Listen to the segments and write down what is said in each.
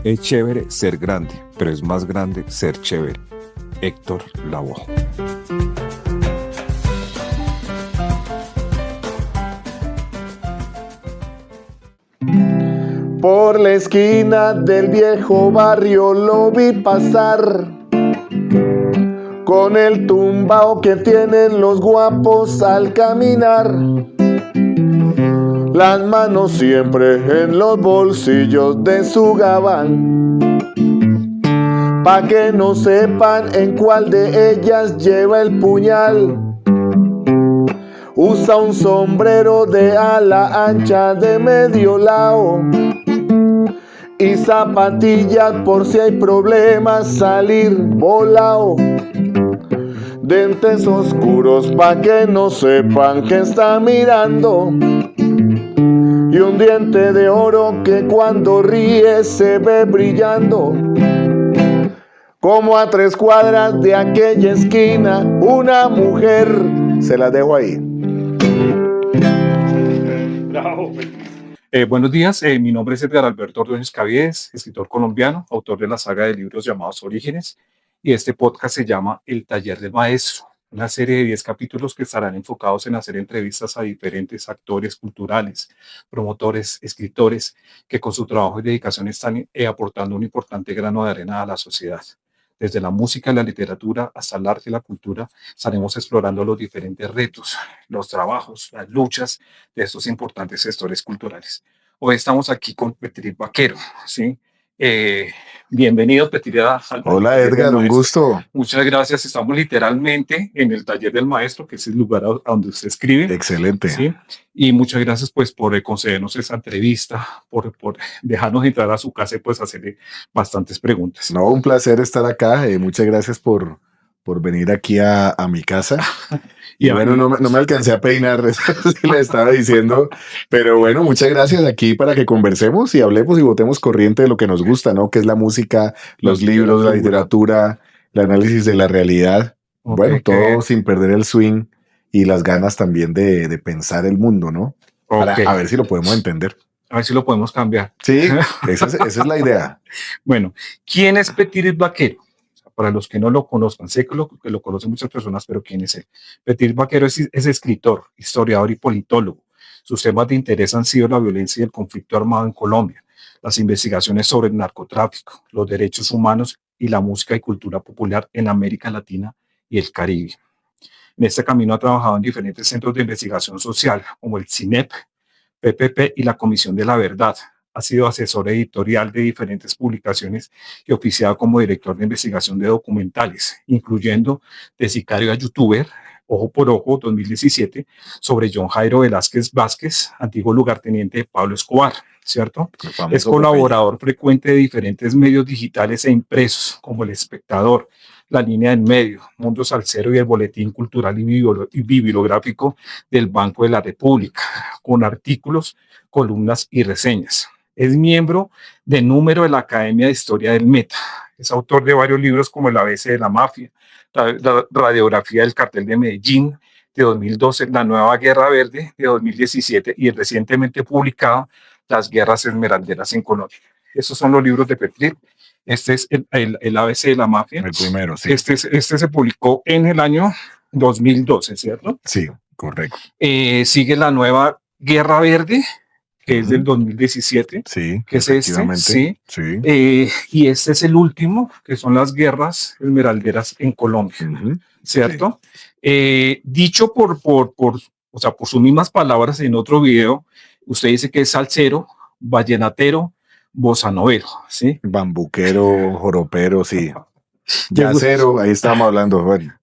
Es chévere ser grande, pero es más grande ser chévere. Héctor Lavoe. Por la esquina del viejo barrio lo vi pasar, con el tumbao que tienen los guapos al caminar, las manos siempre en los bolsillos de su gabán, pa' que no sepan en cuál de ellas lleva el puñal. Usa un sombrero de ala ancha de medio lado y zapatillas por si hay problemas salir volado. Dentes oscuros pa' que no sepan que está mirando, y un diente de oro que cuando ríe se ve brillando. Como a 3 cuadras de aquella esquina, una mujer. Se las dejo ahí. Bravo. Buenos días, mi nombre es Edgar Alberto Ordóñez Caviedes, escritor colombiano, autor de la saga de libros llamados Orígenes, y este podcast se llama El Taller del Maestro, una serie de 10 capítulos que estarán enfocados en hacer entrevistas a diferentes actores culturales, promotores, escritores, que con su trabajo y dedicación están aportando un importante grano de arena a la sociedad. Desde la música y la literatura hasta el arte y la cultura, estaremos explorando los diferentes retos, los trabajos, las luchas de estos importantes sectores culturales. Hoy estamos aquí con Petrit Vaquero, ¿sí? Bienvenido, Petrit. Hola Edgar, un gusto. Muchas gracias. Estamos literalmente en el taller del maestro, que es el lugar a donde usted escribe. Excelente. ¿Sí? Y muchas gracias pues por concedernos esta entrevista, por dejarnos entrar a su casa y pues hacerle bastantes preguntas. No, un placer estar acá. Muchas gracias por venir aquí a mi casa. Y bueno, no me alcancé a peinar, eso sí le estaba diciendo, pero bueno, muchas gracias aquí para que conversemos y hablemos y botemos corriente de lo que nos gusta, ¿no? Que es la música, los libros, la literatura, el análisis de la realidad. Bueno, todo sin perder el swing y las ganas también de pensar el mundo, ¿no? Para a ver si lo podemos entender. A ver si lo podemos cambiar. Sí, esa es la idea. Bueno, ¿quién es Petrit Vaquero? Para los que no lo conozcan, sé que lo conocen muchas personas, pero ¿quién es él? Petrit Vaquero es escritor, historiador y politólogo. Sus temas de interés han sido la violencia y el conflicto armado en Colombia, las investigaciones sobre el narcotráfico, los derechos humanos y la música y cultura popular en América Latina y el Caribe. En este camino ha trabajado en diferentes centros de investigación social, como el CINEP, PPP y la Comisión de la Verdad. Ha sido asesor editorial de diferentes publicaciones y oficiado como director de investigación de documentales, incluyendo De Sicario a Youtuber, Ojo por Ojo, 2017, sobre John Jairo Velázquez Vázquez, antiguo lugarteniente de Pablo Escobar, ¿cierto? Es colaborador frecuente de diferentes medios digitales e impresos, como El Espectador, La Línea del Medio, Mundo Salsero y el Boletín Cultural y Bibliográfico del Banco de la República, con artículos, columnas y reseñas. Es miembro de número de la Academia de Historia del Meta. Es autor de varios libros como El ABC de la Mafia, la radiografía del cartel de Medellín de 2012, La Nueva Guerra Verde de 2017 y el recientemente publicado Las Guerras Esmeralderas en Colombia. Esos son los libros de Petrit. Este es el ABC de la Mafia. El primero, sí. Este se publicó en el año 2012, ¿cierto? Sí, correcto. Sigue La Nueva Guerra Verde, que es del 2017, sí, que es este, sí. Y este es el último, que son las guerras esmeralderas en Colombia, ¿cierto? Sí. Dicho por sus mismas palabras en otro video, usted dice que es salsero, vallenatero, bossanovero, ¿sí? Bambuquero, joropero, sí. Jazzero, ahí estábamos hablando, bueno.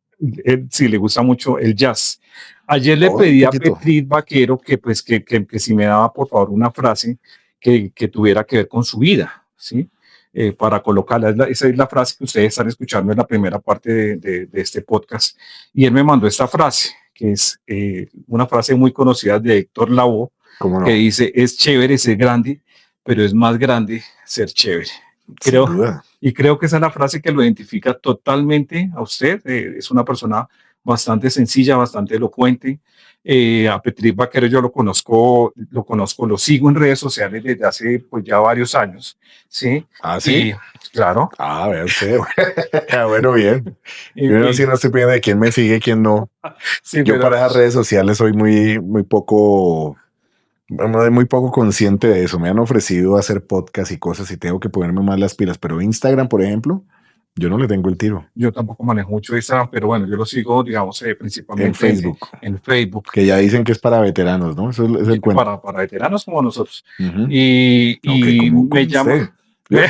Sí, le gusta mucho el jazz. Ayer le pedí a Petrit Vaquero que si me daba por favor una frase que tuviera que ver con su vida, ¿sí? Para colocarla. Esa es la frase que ustedes están escuchando en la primera parte de este podcast. Y él me mandó esta frase, que es una frase muy conocida de Héctor Lavoe, que dice: es chévere ser grande, pero es más grande ser chévere. Creo que esa es la frase que lo identifica totalmente a usted. Es una persona bastante sencilla, bastante elocuente. A Petrit Vaquero yo lo sigo en redes sociales desde hace pues ya varios años, ¿sí? Ah, sí. Y claro, Ah, vea usted. Bueno, bien. Yo no, y sí, no estoy pidiendo de quién me sigue, quién no. sí, Yo pero para las redes sociales soy muy poco, bueno, muy poco consciente de eso. Me han ofrecido hacer podcast y cosas y tengo que ponerme más las pilas. Pero Instagram, por ejemplo, yo no le tengo el tiro. yo tampoco manejo mucho Instagram, pero bueno, yo lo sigo, digamos, En principalmente Facebook, en Facebook, que ya dicen que es para veteranos, ¿no? Eso es el cuento. para veteranos como nosotros. Ujú. Ok, Y como usted. me,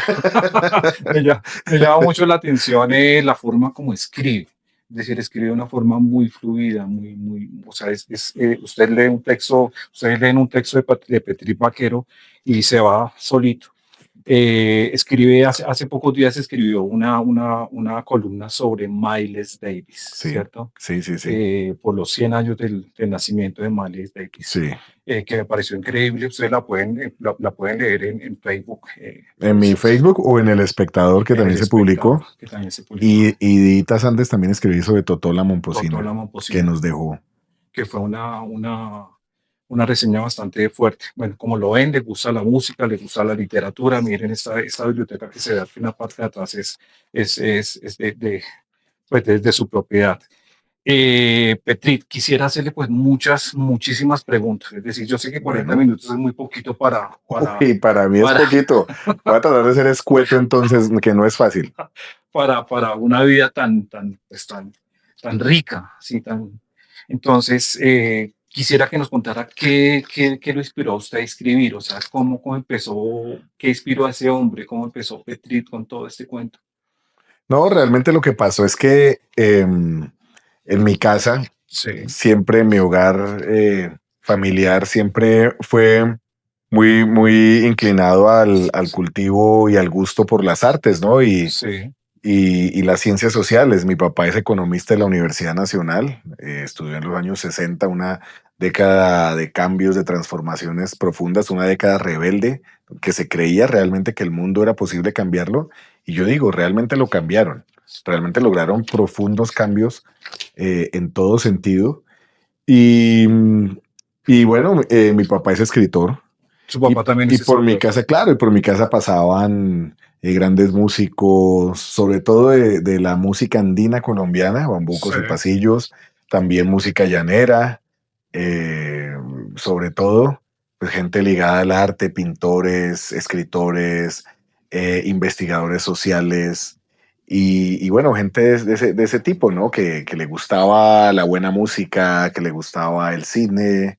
me llama mucho la atención la forma como escribe. Es decir, escribe de una forma muy fluida, o sea, ustedes leen un texto de Petrit Vaquero y se va solito. Escribe, hace pocos días escribió una columna sobre Miles Davis, Sí, ¿cierto? sí, sí, sí. Por los 100 años del nacimiento de Miles Davis, Sí. que me pareció increíble. Ustedes la pueden leer en Facebook, En mi Facebook o en El Espectador, que en El también se Espectador, publicó. que también se publicó. Y días antes también escribí sobre Totola Totó Momposina, la que Momposina, nos dejó. que fue una reseña bastante fuerte. Bueno, como lo ven, le gusta la música, le gusta la literatura. Miren esta biblioteca que se ve aquí en la parte de atrás, es pues, de su propiedad. Petrit, quisiera hacerle pues muchísimas preguntas. Es decir, yo sé que 40 Bueno, minutos es muy poquito y para mí es para, poquito. Voy a tratar de ser escueto entonces, que no es fácil. para una vida tan rica, ¿sí? Entonces, quisiera que nos contara qué lo inspiró a usted a escribir, o sea, cómo empezó, qué inspiró a ese hombre, cómo empezó Petrit con todo este cuento. No, realmente lo que pasó es que en mi casa, Sí, siempre mi hogar familiar siempre fue muy inclinado al cultivo y al gusto por las artes, ¿no? sí, Y las ciencias sociales. Mi papá es economista de la Universidad Nacional, estudió en los años 60, una década de cambios, de transformaciones profundas, una década rebelde, que se creía realmente que el mundo era posible cambiarlo. Y yo digo, realmente lo cambiaron, realmente lograron profundos cambios en todo sentido. Y, y bueno, mi papá es escritor. su papá también Y es por mi escritor. casa, claro, y por mi casa pasaban grandes músicos, sobre todo de la música andina colombiana, Sí, bambucos y pasillos, también música llanera, eh, sobre todo, pues gente ligada al arte, pintores, escritores, investigadores sociales. Y bueno, gente de ese tipo, ¿no? Que le gustaba la buena música, que le gustaba el cine,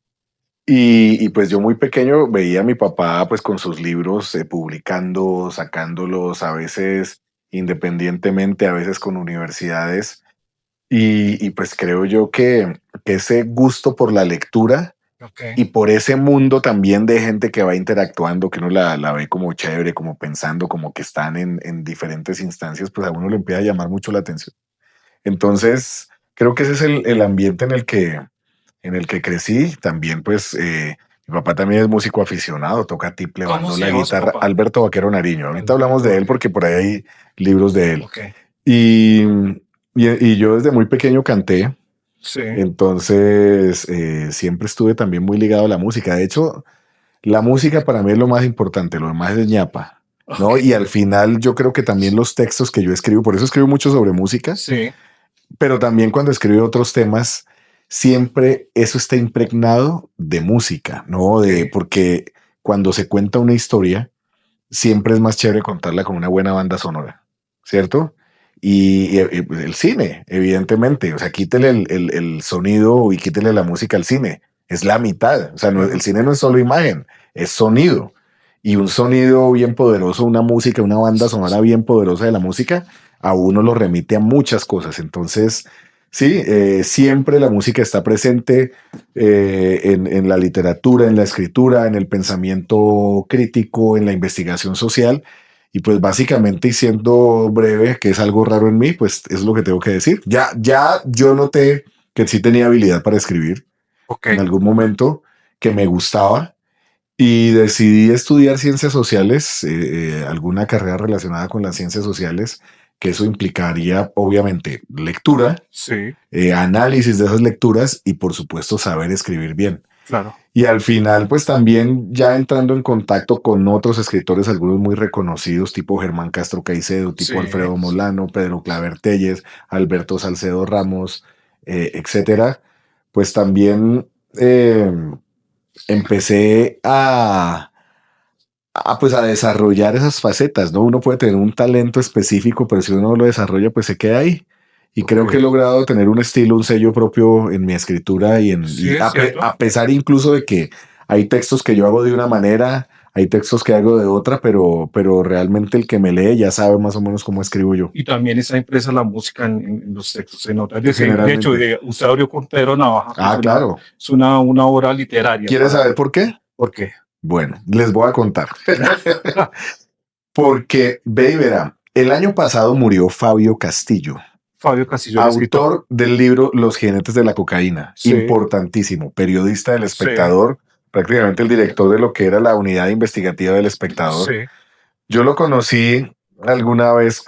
y pues yo muy pequeño veía a mi papá pues con sus libros publicando, sacándolos, a veces independientemente, a veces con universidades. Y pues creo yo que ese gusto por la lectura ok. y por ese mundo también de gente que va interactuando, que uno la ve como chévere, como pensando, como que están en diferentes instancias, pues a uno le empieza a llamar mucho la atención. Entonces, creo que ese es el ambiente en el que crecí. También, pues, mi papá también es músico aficionado, toca tiple, ¿Cómo se bandola, llama su guitarra. papá? Alberto Vaquero Nariño. Ahorita hablamos Alberto de él Vaquero. porque por ahí hay libros de él. Ok, Y, y yo desde muy pequeño canté, sí, entonces siempre estuve también muy ligado a la música. De hecho, la música para mí es lo más importante, lo demás es ñapa, ¿no? ok, Y al final yo creo que también los textos que yo escribo, por eso escribo mucho sobre música, sí, pero también cuando escribe otros temas, siempre eso está impregnado de música, ¿no? ok, Porque cuando se cuenta una historia, siempre es más chévere contarla con una buena banda sonora, ¿cierto? Y pues, el cine, evidentemente, o sea, quítele el sonido y quítele la música al cine, es la mitad, o sea, el claro. cine no es solo imagen, es sonido. Y un sonido bien poderoso, una música, una banda sonora bien poderosa de la música, a uno lo remite a muchas cosas. Entonces, sí, siempre la música está presente en la literatura, en la escritura, en el pensamiento crítico, en la investigación social. Y pues básicamente, y siendo breve, que es algo raro en mí, pues es lo que tengo que decir. Ya yo noté que sí tenía habilidad para escribir Ok, en algún momento, que me gustaba, y decidí estudiar ciencias sociales, alguna carrera relacionada con las ciencias sociales, que eso implicaría obviamente lectura, Sí, análisis de esas lecturas y por supuesto saber escribir bien. claro. Y al final, pues también ya entrando en contacto con otros escritores, algunos muy reconocidos, tipo Germán Castro Caicedo, tipo Sí, Alfredo Molano, Pedro Claver Telles, Alberto Salcedo Ramos, etcétera, pues también eh, empecé pues a desarrollar esas facetas, ¿no? Uno puede tener un talento específico, pero si uno no lo desarrolla, pues se queda ahí. Y creo que he ok. logrado tener un estilo, un sello propio en mi escritura Sí, es cierto. a pesar incluso de que hay textos que yo hago de una manera, hay textos que hago de otra, pero realmente el que me lee ya sabe más o menos cómo escribo yo, Y también está impresa la música en los textos, se nota. De hecho, generalmente. usted abrió con Pedro Navaja, que Ah, claro. es una obra literaria. ¿Quieres saber por qué? ¿Por qué? Bueno, les voy a contar. Porque, ve y verá, el año pasado murió Fabio Castillo, Fabio Castillo, el escritor. autor del libro Los jinetes de la cocaína, Sí, importantísimo, periodista del sí, Espectador, prácticamente el director de lo que era la unidad investigativa del Espectador. sí, Yo lo conocí alguna vez,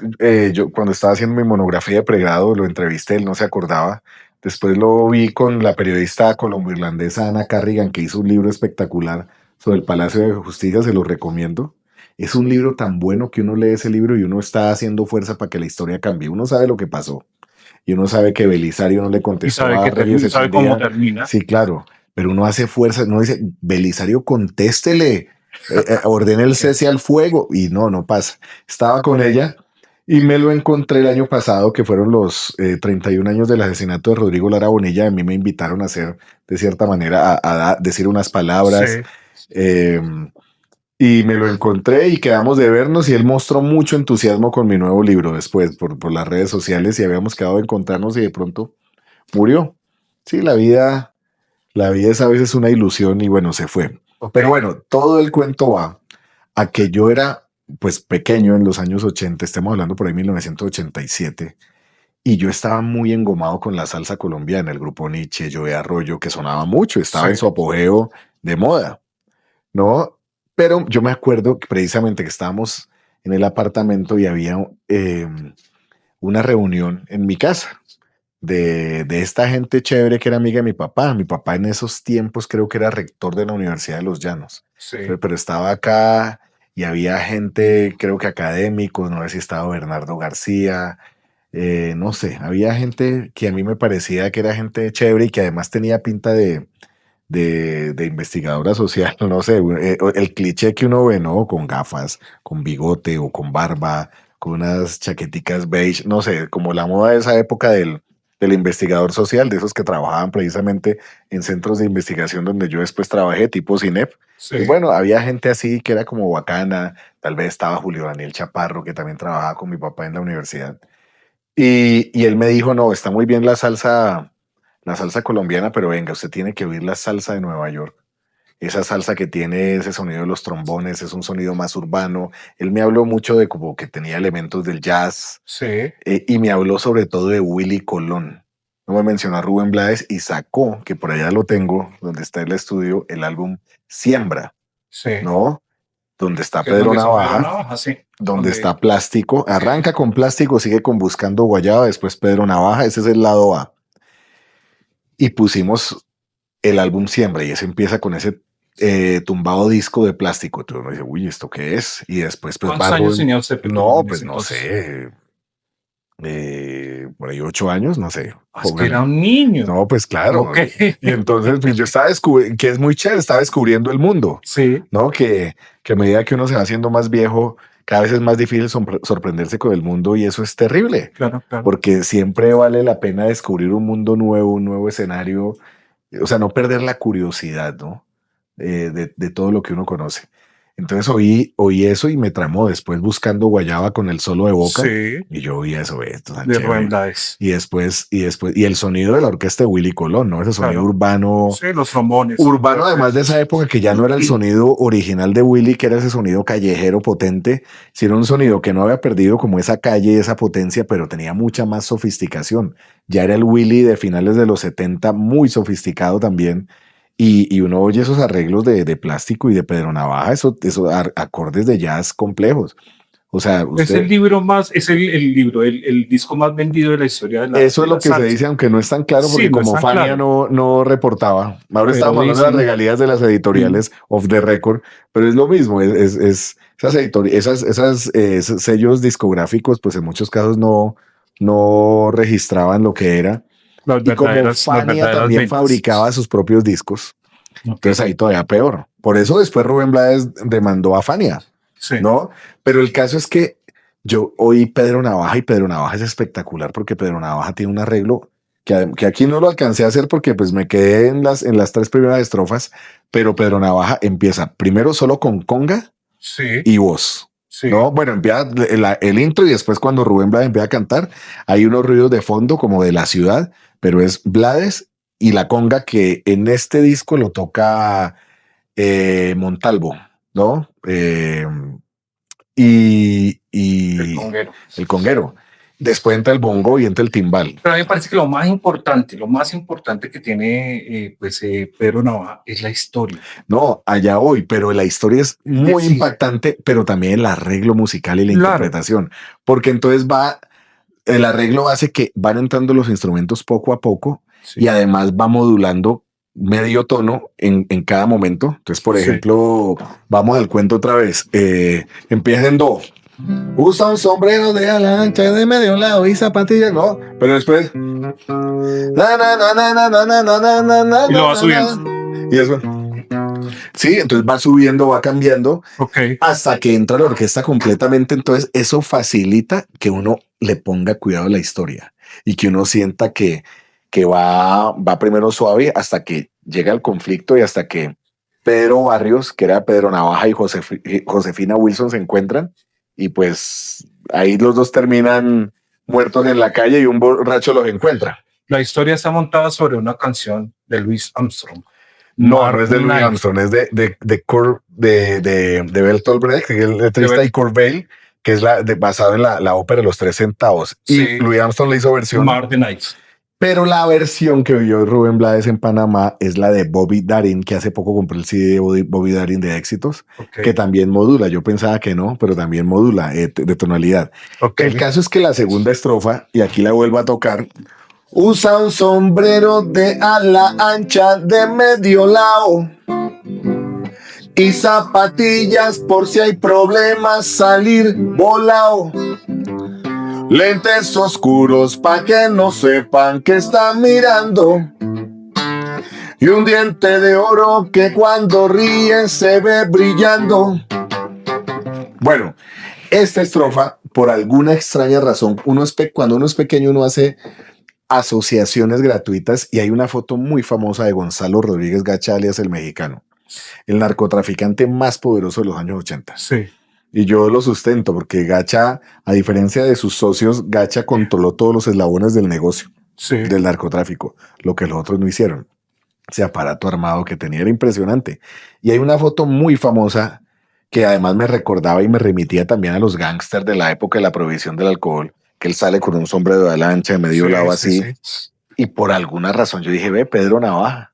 yo cuando estaba haciendo mi monografía de pregrado, lo entrevisté, él no se acordaba. Después lo vi con la periodista colombo-irlandesa Ana Carrigan, que hizo un libro espectacular sobre el Palacio de Justicia, se lo recomiendo. Es un libro tan bueno que uno lee ese libro y uno está haciendo fuerza para que la historia cambie. Uno sabe lo que pasó y uno sabe que Belisario no le y contestó sabe a que Reyes ese sabe cómo día. termina. Sí, claro, pero uno hace fuerza, no dice, Belisario, contéstele, ordene el cese al fuego y no, no pasa. Estaba con ella y me lo encontré el año pasado, que fueron los 31 años del asesinato de Rodrigo Lara Bonilla. A mí me invitaron a hacer, de cierta manera, decir unas Sí, palabras. eh, y me lo encontré y quedamos de vernos y él mostró mucho entusiasmo con mi nuevo libro después por las redes sociales y habíamos quedado de encontrarnos y de pronto murió. Sí, la vida es a veces una ilusión y bueno, se fue. ok. Pero bueno, todo el cuento va a que yo era pues pequeño en los años 80, estamos hablando por ahí 1987, y yo estaba muy engomado con la salsa colombiana, el grupo Nietzsche, Joe Arroyo, que sonaba mucho, estaba en Sí, su apogeo de moda, ¿no? Pero yo me acuerdo que precisamente que estábamos en el apartamento y había eh, una reunión en mi casa de esta gente chévere que era amiga de mi papá. Mi papá en esos tiempos creo que era rector de la Universidad de los Llanos, sí. pero estaba acá y había gente, creo que académicos, no sé si estaba Bernardo García, no sé, había gente que a mí me parecía que era gente chévere y que además tenía pinta de investigadora social, no sé, el cliché que uno ve, ¿no? Con gafas, con bigote o con barba, con unas chaqueticas beige, no sé, como la moda de esa época del investigador social, de esos que trabajaban precisamente en centros de investigación donde yo después trabajé, tipo CINEP. Sí, Pues bueno, había gente así que era como bacana, tal vez estaba Julio Daniel Chaparro, que también trabajaba con mi papá en la universidad. Y él me dijo, no, está muy bien la salsa colombiana, pero venga, usted tiene que oír la salsa de Nueva York. Esa salsa que tiene ese sonido de los trombones, es un sonido más urbano. Él me habló mucho de como que tenía elementos del jazz sí, y me habló sobre todo de Willy Colón. No me mencionó a Rubén Blades y sacó, que por allá lo tengo, donde está el estudio, el álbum Siembra, sí. ¿no? Donde está Que es Pedro donde está Pedro Navaja, Navaja, sí. donde Donde, está Plástico. sí, Arranca con Plástico, sigue con Buscando Guayaba, después Pedro Navaja, ese es el lado A. Y pusimos el álbum Siembra y ese empieza con ese tumbado disco de Plástico. Entonces uno dice, uy, ¿esto qué es? Y después pues ¿cuántos va años Rubén. tenía usted, perdón, No, en pues ese no entonces? sé, por ahí 8 años, no sé, Ah, es que era póngale. un niño. No, pues Ok. claro. Y entonces pues yo estaba descubriendo, que es muy chévere, estaba descubriendo el mundo, Sí, ¿no? Que a medida que uno se va haciendo más viejo, cada vez es más difícil sorprenderse con el mundo y eso es terrible, claro, claro. porque siempre vale la pena descubrir un mundo nuevo, un nuevo escenario, o sea, no perder la curiosidad, ¿no? De todo lo que uno conoce. Entonces oí eso y me tramó después buscando Guayaba con el solo de Boca Sí, y yo oí eso, esto es tan de Rubén chévere. Blades. Y el sonido de la orquesta de Willy Colón, ¿no? Ese sonido Claro. urbano, Sí, los trombones urbano además de fuertes. esa época que ya no era el sonido original de Willy, que era ese sonido callejero potente, sino un sonido que no había perdido como esa calle, esa potencia, pero tenía mucha más sofisticación. Ya era el Willy de finales de los 70, muy sofisticado también. Y uno oye esos arreglos de Plástico y de Pedro Navaja, esos acordes de jazz complejos. O sea, Es usted, el libro más, es el libro, el disco más vendido de la historia de la eso es de la lo que se salsa. dice, aunque no es tan claro, porque Sí, no es como tan Fania claro, no reportaba. Ahora pero estamos hablando de las dicen, regalías de las editoriales off the record, pero es lo mismo, esas editoriales, esos sellos discográficos, pues en muchos casos no registraban lo que era. Y como las Fania verdaderas también ventas. fabricaba sus propios discos, Ok, entonces ahí todavía peor. Por eso después Rubén Blades demandó a Fania, sí, ¿no? Pero el caso es que yo oí Pedro Navaja y Pedro Navaja es espectacular porque Pedro Navaja tiene un arreglo que aquí no lo alcancé a hacer porque pues me quedé en las tres primeras estrofas, pero Pedro Navaja empieza primero solo con conga sí, y voz. sí. No, bueno, empieza el intro y después cuando Rubén Blades empieza a cantar, hay unos ruidos de fondo como de la ciudad, pero es Blades y la conga que en este disco lo toca Montalvo, ¿no? El Y conguero. el conguero. Después entra el bongo y entra el timbal. Pero a mí me parece que lo más importante que tiene Pedro Navaja es la historia. No, allá voy, pero la historia es Es muy decir, impactante, pero también el arreglo musical y la claro, interpretación, porque entonces el arreglo hace que van entrando los instrumentos poco a poco y sí, además va modulando medio tono en cada momento. Entonces, por sí. ejemplo, vamos al cuento otra vez. Empieza en do. Usa un sombrero de ala ancha de medio lado y zapatillas, no, pero después. Na, na, na, na, na, na, na, na, na, na, Y lo va na, subiendo. na. Y eso. Sí, entonces va subiendo, va cambiando Ok, hasta que entra la orquesta completamente. Entonces, eso facilita que uno le ponga cuidado a la historia y que uno sienta que va primero suave hasta que llega el conflicto y hasta que Pedro Barrios, que era Pedro Navaja, y Josefina Wilson se encuentran y pues ahí los dos terminan muertos en la calle y un borracho los encuentra. la historia está montada sobre una canción de Louis Armstrong. No es de Louis Night. Armstrong, es de Bertolt Brecht, que es el letrista, y Kurt Weill, que es basado en la ópera Los Tres Centavos. Y Sí, Louis Armstrong le hizo versión, Mar the Night. pero la versión que vio Rubén Blades en Panamá es la de Bobby Darin, que hace poco compré el CD de Bobby Darin de Éxitos, Ok, que también modula. Yo pensaba que no, pero también modula de tonalidad. ok. El caso es que la segunda estrofa, y aquí la vuelvo a tocar, usa un sombrero de ala ancha de medio lado y zapatillas por si hay problemas salir volado. Lentes oscuros pa' que no sepan que están mirando. Y un diente de oro que cuando ríe se ve brillando. Bueno, esta estrofa, por alguna extraña razón, cuando uno es pequeño uno hace asociaciones gratuitas y hay una foto muy famosa de Gonzalo Rodríguez Gacha, alias el mexicano, el narcotraficante más poderoso de los años 80. Sí, Y yo lo sustento porque Gacha, a diferencia de sus socios, Gacha controló todos los eslabones del negocio, sí. del narcotráfico, lo que los otros no hicieron. Ese aparato armado que tenía era impresionante. Y hay una foto muy famosa que además me recordaba y me remitía también a los gángsters de la época de la prohibición del alcohol, que él sale con un sombrero de ala ancha de medio lado así. Sí. Y por alguna razón yo dije, ve, Pedro Navaja,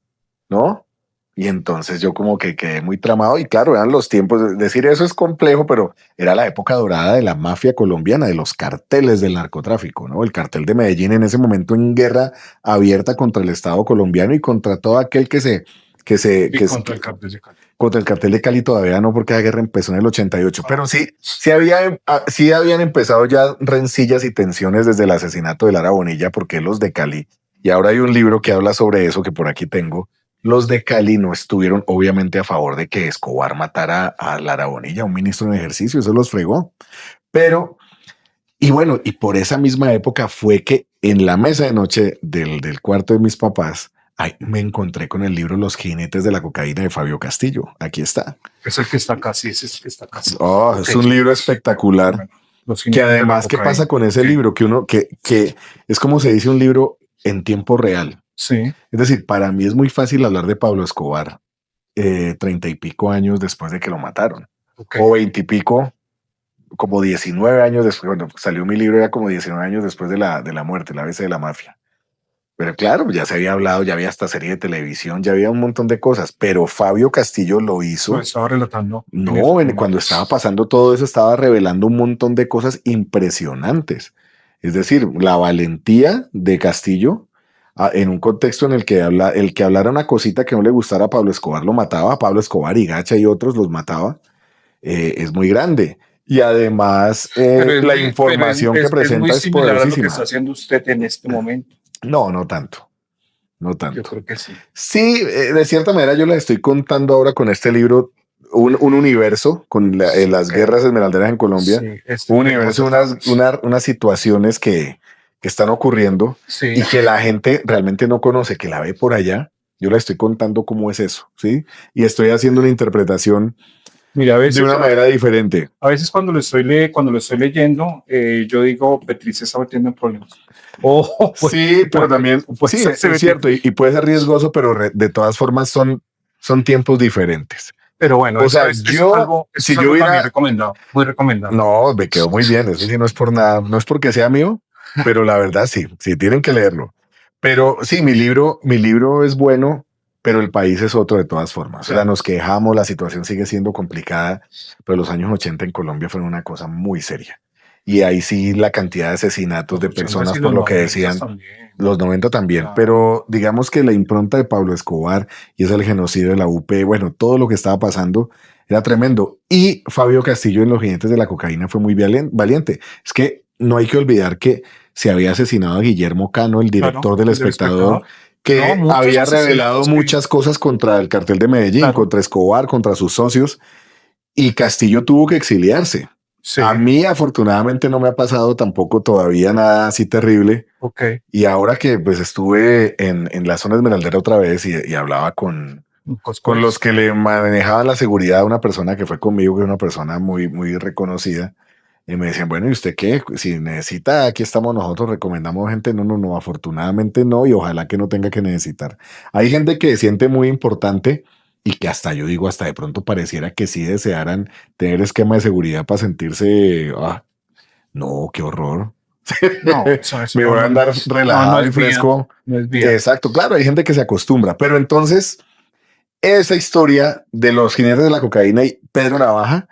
¿no? Y entonces yo como que quedé muy tramado y claro, eran los tiempos, decir eso es complejo, pero era la época dorada de la mafia colombiana, de los carteles del narcotráfico, ¿no? El cartel de Medellín en ese momento en guerra abierta contra el Estado colombiano y contra todo aquel Contra el cartel de Cali. contra el cartel de Cali todavía no, porque la guerra empezó en el 88, pero sí habían empezado ya rencillas y tensiones desde el asesinato de Lara Bonilla, porque los de Cali, y ahora hay un libro que habla sobre eso que por aquí tengo, los de Cali no estuvieron obviamente a favor de que Escobar matara a Lara Bonilla, un ministro en ejercicio, eso los fregó, pero, y bueno, y por esa misma época fue que en la mesa de noche del cuarto de mis papás, ay, me encontré con el libro Los jinetes de la cocaína de Fabio Castillo. Aquí está. Es el que está casi, ese es el que está casi. Oh, es un libro espectacular. Bueno, los Que jinetes de la además, ¿qué cocaína. pasa con ese libro? Que uno, que es como se dice un libro en tiempo real. Sí, Es decir, para mí es muy fácil hablar de Pablo Escobar 30 y pico años después de que lo mataron. ok. O 20 y pico, como 19 años después. Bueno, salió mi libro ya como 19 años después de la muerte, la ABC de la mafia. Pero claro, ya se había hablado, ya había hasta serie de televisión, ya había un montón de cosas, pero Fabio Castillo lo hizo. Lo estaba relatando. No, cuando estaba pasando todo eso, estaba revelando un montón de cosas impresionantes. Es decir, la valentía de Castillo en un contexto en el que el que hablara una cosita que no le gustara a Pablo Escobar lo mataba, a Pablo Escobar y Gacha y otros los mataba, es muy grande. Y además, la información que presenta es similar a lo que poderosísima. está haciendo usted en este momento. No, no tanto. No tanto. Yo creo que sí. Sí, de cierta manera yo les estoy contando ahora con este libro un universo con las guerras esmeralderas en Colombia. Sí, Un universo, unas situaciones que están ocurriendo sí. y que la gente realmente no conoce, que la ve por allá. Yo le estoy contando cómo es eso, ¿sí? Y estoy haciendo una interpretación. Mira, a veces, de una manera diferente. A veces cuando lo estoy leyendo, yo digo, Petri se está metiendo en problemas. Pues, sí, pero también, pues, sí, es cierto, y puede ser riesgoso, pero de todas formas son tiempos diferentes. Pero bueno, o sea, si yo hubiera recomendado, muy recomendado. No, me quedó muy bien, eso sí no es por nada, no es porque sea mío, pero la verdad sí tienen que leerlo. Pero sí, mi libro es bueno, pero el país es otro de todas formas. Claro. O sea, nos quejamos, la situación sigue siendo complicada, pero los años 80 en Colombia fueron una cosa muy seria. Y ahí sí la cantidad de asesinatos de personas, por lo que decían, también. Los 90 también, claro. Pero digamos que la impronta de Pablo Escobar y es el genocidio de la UP, bueno, todo lo que estaba pasando era tremendo. Y Fabio Castillo en Los Jinetes de la Cocaína fue muy valiente. Es que no hay que olvidar que se había asesinado a Guillermo Cano, el director del Espectador, que había revelado muchas cosas contra el cartel de Medellín, claro. Contra Escobar, contra sus socios, y Castillo tuvo que exiliarse. Sí. A mí afortunadamente no me ha pasado tampoco todavía nada así terrible. Okay. Y ahora que pues estuve en la zona esmeraldera otra vez y hablaba con los que le manejaban la seguridad, una persona que fue conmigo, que es una persona muy, muy reconocida, y me decían, bueno, ¿y usted qué? Si necesita, aquí estamos nosotros, recomendamos gente. No, afortunadamente no, y ojalá que no tenga que necesitar. Hay gente que siente muy importante y que hasta yo digo, hasta de pronto pareciera que sí desearan tener esquema de seguridad para sentirse, no, qué horror. No, me voy a andar relajado y fresco. No es bien. Exacto, claro, hay gente que se acostumbra, pero entonces esa historia de Los Jinetes de la Cocaína y Pedro Navaja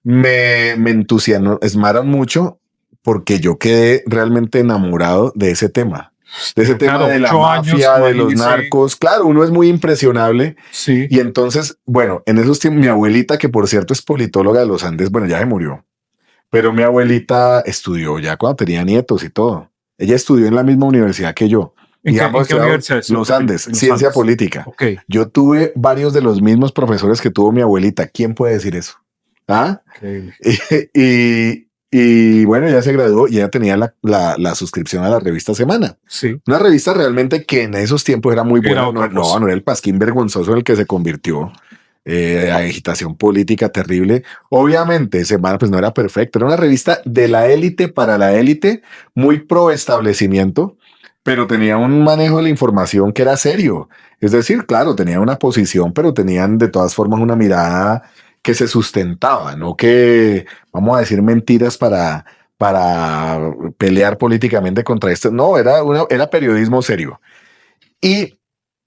me entusiasmaron mucho porque yo quedé realmente enamorado de ese tema. De ese tema de la mafia, de los narcos. Claro, uno es muy impresionable. Sí. Y entonces, bueno, en esos tiempos, mi abuelita, que por cierto es politóloga de los Andes, bueno, ya se murió. Pero mi abuelita estudió ya cuando tenía nietos y todo. Ella estudió en la misma universidad que yo. ¿En qué universidad? Los Andes, ciencia política. Okay. Yo tuve varios de los mismos profesores que tuvo mi abuelita. ¿Quién puede decir eso? ¿Ah? Okay. Y bueno, ya se graduó y ya tenía la suscripción a la revista Semana. Sí. Una revista realmente que en esos tiempos era muy buena. No era el pasquín vergonzoso en el que se convirtió. Agitación política terrible. Obviamente, Semana pues no era perfecta. Era una revista de la élite para la élite, muy pro establecimiento, pero tenía un manejo de la información que era serio. Es decir, claro, tenía una posición, pero tenían de todas formas una mirada que se sustentaba, no que, vamos a decir, mentiras para pelear políticamente contra esto. No, era periodismo serio. Y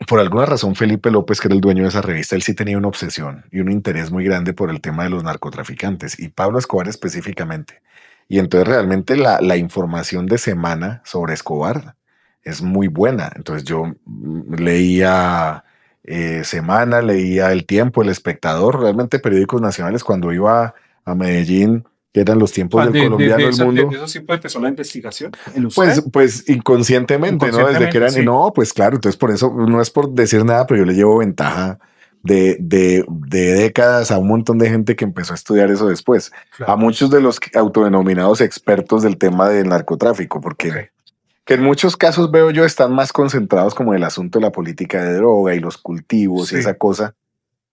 por alguna razón, Felipe López, que era el dueño de esa revista, él sí tenía una obsesión y un interés muy grande por el tema de los narcotraficantes y Pablo Escobar específicamente. Y entonces realmente la información de Semana sobre Escobar es muy buena. Entonces yo leía Semana, leía El Tiempo, El Espectador, realmente periódicos nacionales. Cuando iba a Medellín, que eran los tiempos del colombiano del mundo. ¿De eso siempre empezó la investigación? Pues inconscientemente, ¿no? Desde que eran, sí. No, pues claro, entonces por eso, no es por decir nada, pero yo le llevo ventaja de décadas a un montón de gente que empezó a estudiar eso después. Claro. A muchos de los autodenominados expertos del tema del narcotráfico, porque que en muchos casos veo yo están más concentrados como en el asunto de la política de droga y los cultivos y esa cosa.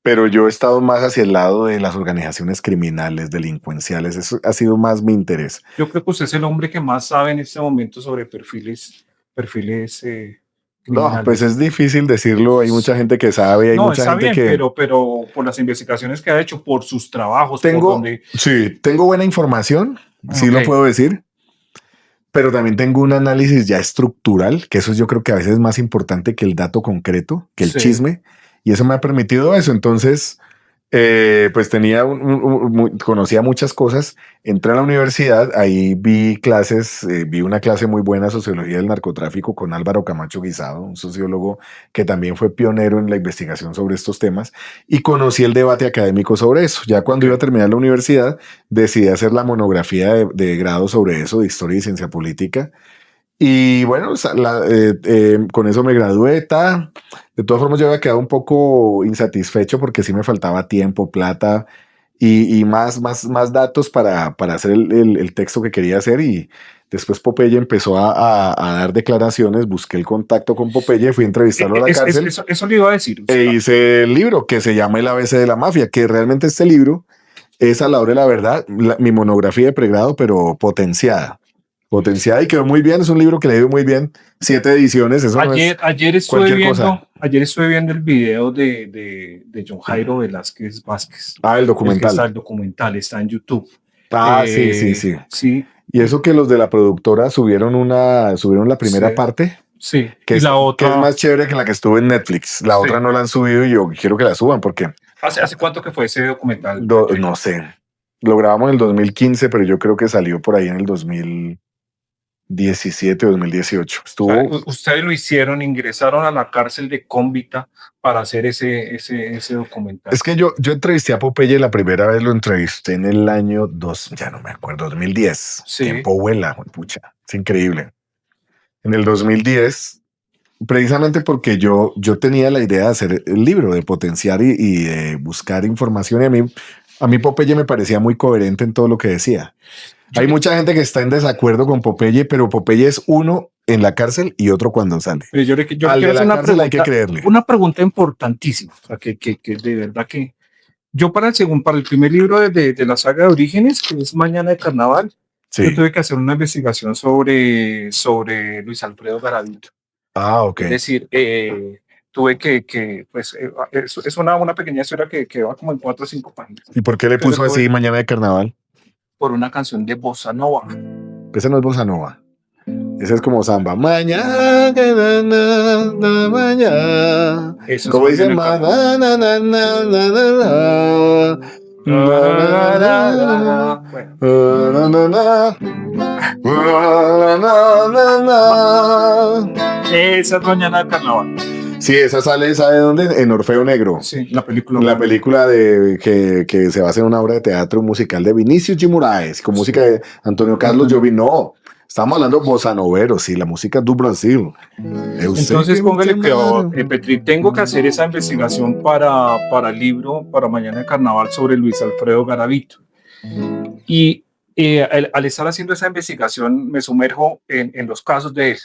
Pero yo he estado más hacia el lado de las organizaciones criminales, delincuenciales. Eso ha sido más mi interés. Yo creo que usted es el hombre que más sabe en este momento sobre perfiles no, pues es difícil decirlo. Hay mucha gente que sabe, hay mucha gente que... Pero por las investigaciones que ha hecho, por sus trabajos... Sí, tengo buena información, sí lo puedo decir. pero también tengo un análisis ya estructural, que eso yo creo que a veces es más importante que el dato concreto, que el Sí. chisme, y eso me ha permitido eso. Entonces, pues tenía conocía muchas cosas. Entré a la universidad, ahí vi clases, vi una clase muy buena de sociología del narcotráfico con Álvaro Camacho Guisado, un sociólogo que también fue pionero en la investigación sobre estos temas, y conocí el debate académico sobre eso. Ya cuando iba a terminar la universidad, decidí hacer la monografía de grado sobre eso, de historia y ciencia política. Y bueno, con eso me gradué. De todas formas, yo había quedado un poco insatisfecho porque sí me faltaba tiempo, plata y más datos para hacer el texto que quería hacer. Y después Popeye empezó a dar declaraciones. Busqué el contacto con Popeye, fui a entrevistarlo a la cárcel Eso le iba a decir. e hice el libro que se llama El ABC de la Mafia, que realmente este libro es, a la hora de la verdad, mi monografía de pregrado, pero potenciada. Potenciada y quedó muy bien. Es un libro que le dio muy bien. 7 ediciones. Eso no es Ayer estuve cualquier cosa. viendo el video de John Jairo Velázquez Vázquez. El El documental. documental está en YouTube. Sí. Sí, Y eso que los de la productora subieron la primera Sí. parte, sí. que Y es, la que otra, es más chévere que la que estuvo en Netflix. La Sí. otra no la han subido y yo quiero que la suban porque ¿hace cuánto que fue ese documental? no sé. Lo grabamos en el 2015, pero yo creo que salió por ahí en el 2017 o 2018. Estuvo. Ustedes lo hicieron, ingresaron a la cárcel de Cómbita para hacer ese documental. Es que yo entrevisté a Popeye la primera vez, lo entrevisté en el año ya no me acuerdo, 2010. Sí. Tiempo vuela, pucha, es increíble. En el 2010, precisamente porque yo tenía la idea de hacer el libro, de potenciar y de buscar información, y a mí Popeye me parecía muy coherente en todo lo que decía. Hay mucha gente que está en desacuerdo con Popeye, pero Popeye es uno en la cárcel y otro cuando sale. Pero yo Al quiero de hacer la una cárcel hay que pregunta, creerle. una pregunta importantísima, o sea, que de verdad que yo para el primer libro de la saga de Orígenes, que es Mañana de Carnaval, Sí. yo tuve que hacer una investigación sobre Luis Alfredo Garavito. Ok. Es decir, tuve pues, es una pequeña historia que va como en 4 o 5 páginas. ¿Y por qué le puso así Mañana de Carnaval? Por una canción de Bossa Nova. Esa no es bossa nova. Esa es como samba. Mañana, mañana. Eso Como es dice, Mañana de Esa es Mañana de Carnaval. Sí, esa sale, ¿sabe dónde? En Orfeo Negro. Sí, la película. La película que se basa en una obra de teatro musical de Vinicius G. Moraes, con música de Antonio Carlos Jobim. No, estamos hablando de bossa novero, sí, la música do Brasil. Entonces póngale que Petri, tengo que hacer esa investigación para el libro, para Mañana de Carnaval, sobre Luis Alfredo Garavito. Y al estar haciendo esa investigación me sumerjo en los casos de él.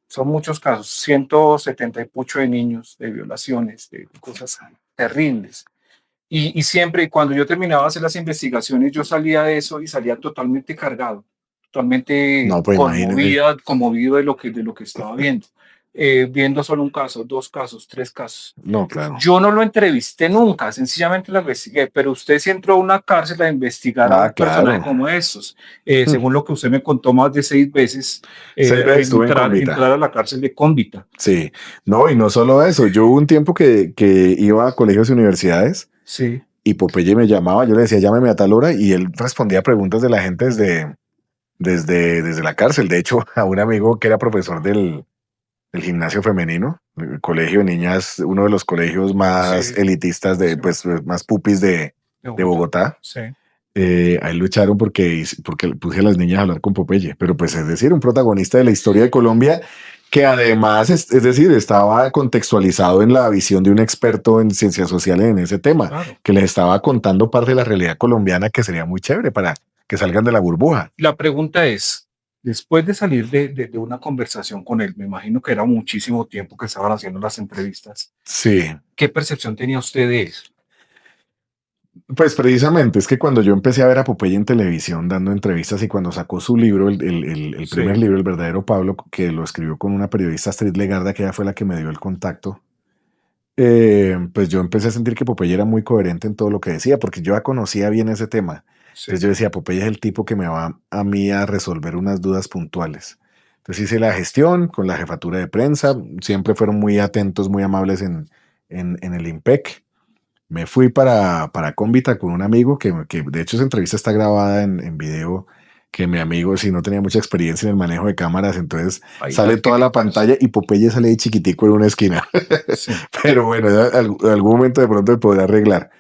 Son muchos casos, 178 de niños, de violaciones, de cosas terribles. Y siempre, cuando yo terminaba de hacer las investigaciones, yo salía de eso y salía totalmente cargado, totalmente conmovido de lo que estaba viendo. Viendo solo un caso, 2 casos, 3 casos. No, claro. Yo no lo entrevisté nunca, sencillamente lo investigué, pero usted sí entró a una cárcel a investigar a un personaje como estos. Según lo que usted me contó, más de 6 veces, 6 veces estuve entrar a la cárcel de Cómbita. Sí, no, y no solo eso. Yo hubo un tiempo que iba a colegios y universidades. Sí. Y Popeye me llamaba, yo le decía, llámeme a tal hora, y él respondía preguntas de la gente desde la cárcel. De hecho, a un amigo que era profesor del gimnasio femenino, el colegio de niñas, uno de los colegios más elitistas, pues más pupis de Bogotá. Sí. A él lo echaron porque puse a las niñas a hablar con Popeye, pero pues es decir, un protagonista de la historia de Colombia que además, es decir, estaba contextualizado en la visión de un experto en ciencias sociales en ese tema, claro, que les estaba contando parte de la realidad colombiana que sería muy chévere para que salgan de la burbuja. La pregunta es, después de salir de una conversación con él, me imagino que era muchísimo tiempo que estaban haciendo las entrevistas. Sí. ¿Qué percepción tenía usted de él? Pues precisamente es que cuando yo empecé a ver a Popeye en televisión dando entrevistas y cuando sacó su libro, el primer libro, El verdadero Pablo, que lo escribió con una periodista, Astrid Legarda, que ella fue la que me dio el contacto, pues yo empecé a sentir que Popeye era muy coherente en todo lo que decía, porque yo ya conocía bien ese tema. Entonces yo decía, Popeye es el tipo que me va a mí a resolver unas dudas puntuales. Entonces hice la gestión con la jefatura de prensa, siempre fueron muy atentos, muy amables en el IMPEC. Me fui para Cómbita con un amigo que de hecho esa entrevista está grabada en video, que mi amigo si no tenía mucha experiencia en el manejo de cámaras, entonces Ahí sale está, toda la pantalla y Popeye sale ahí chiquitico en una esquina. sí. Pero bueno, ya algún momento de pronto me podrá arreglar.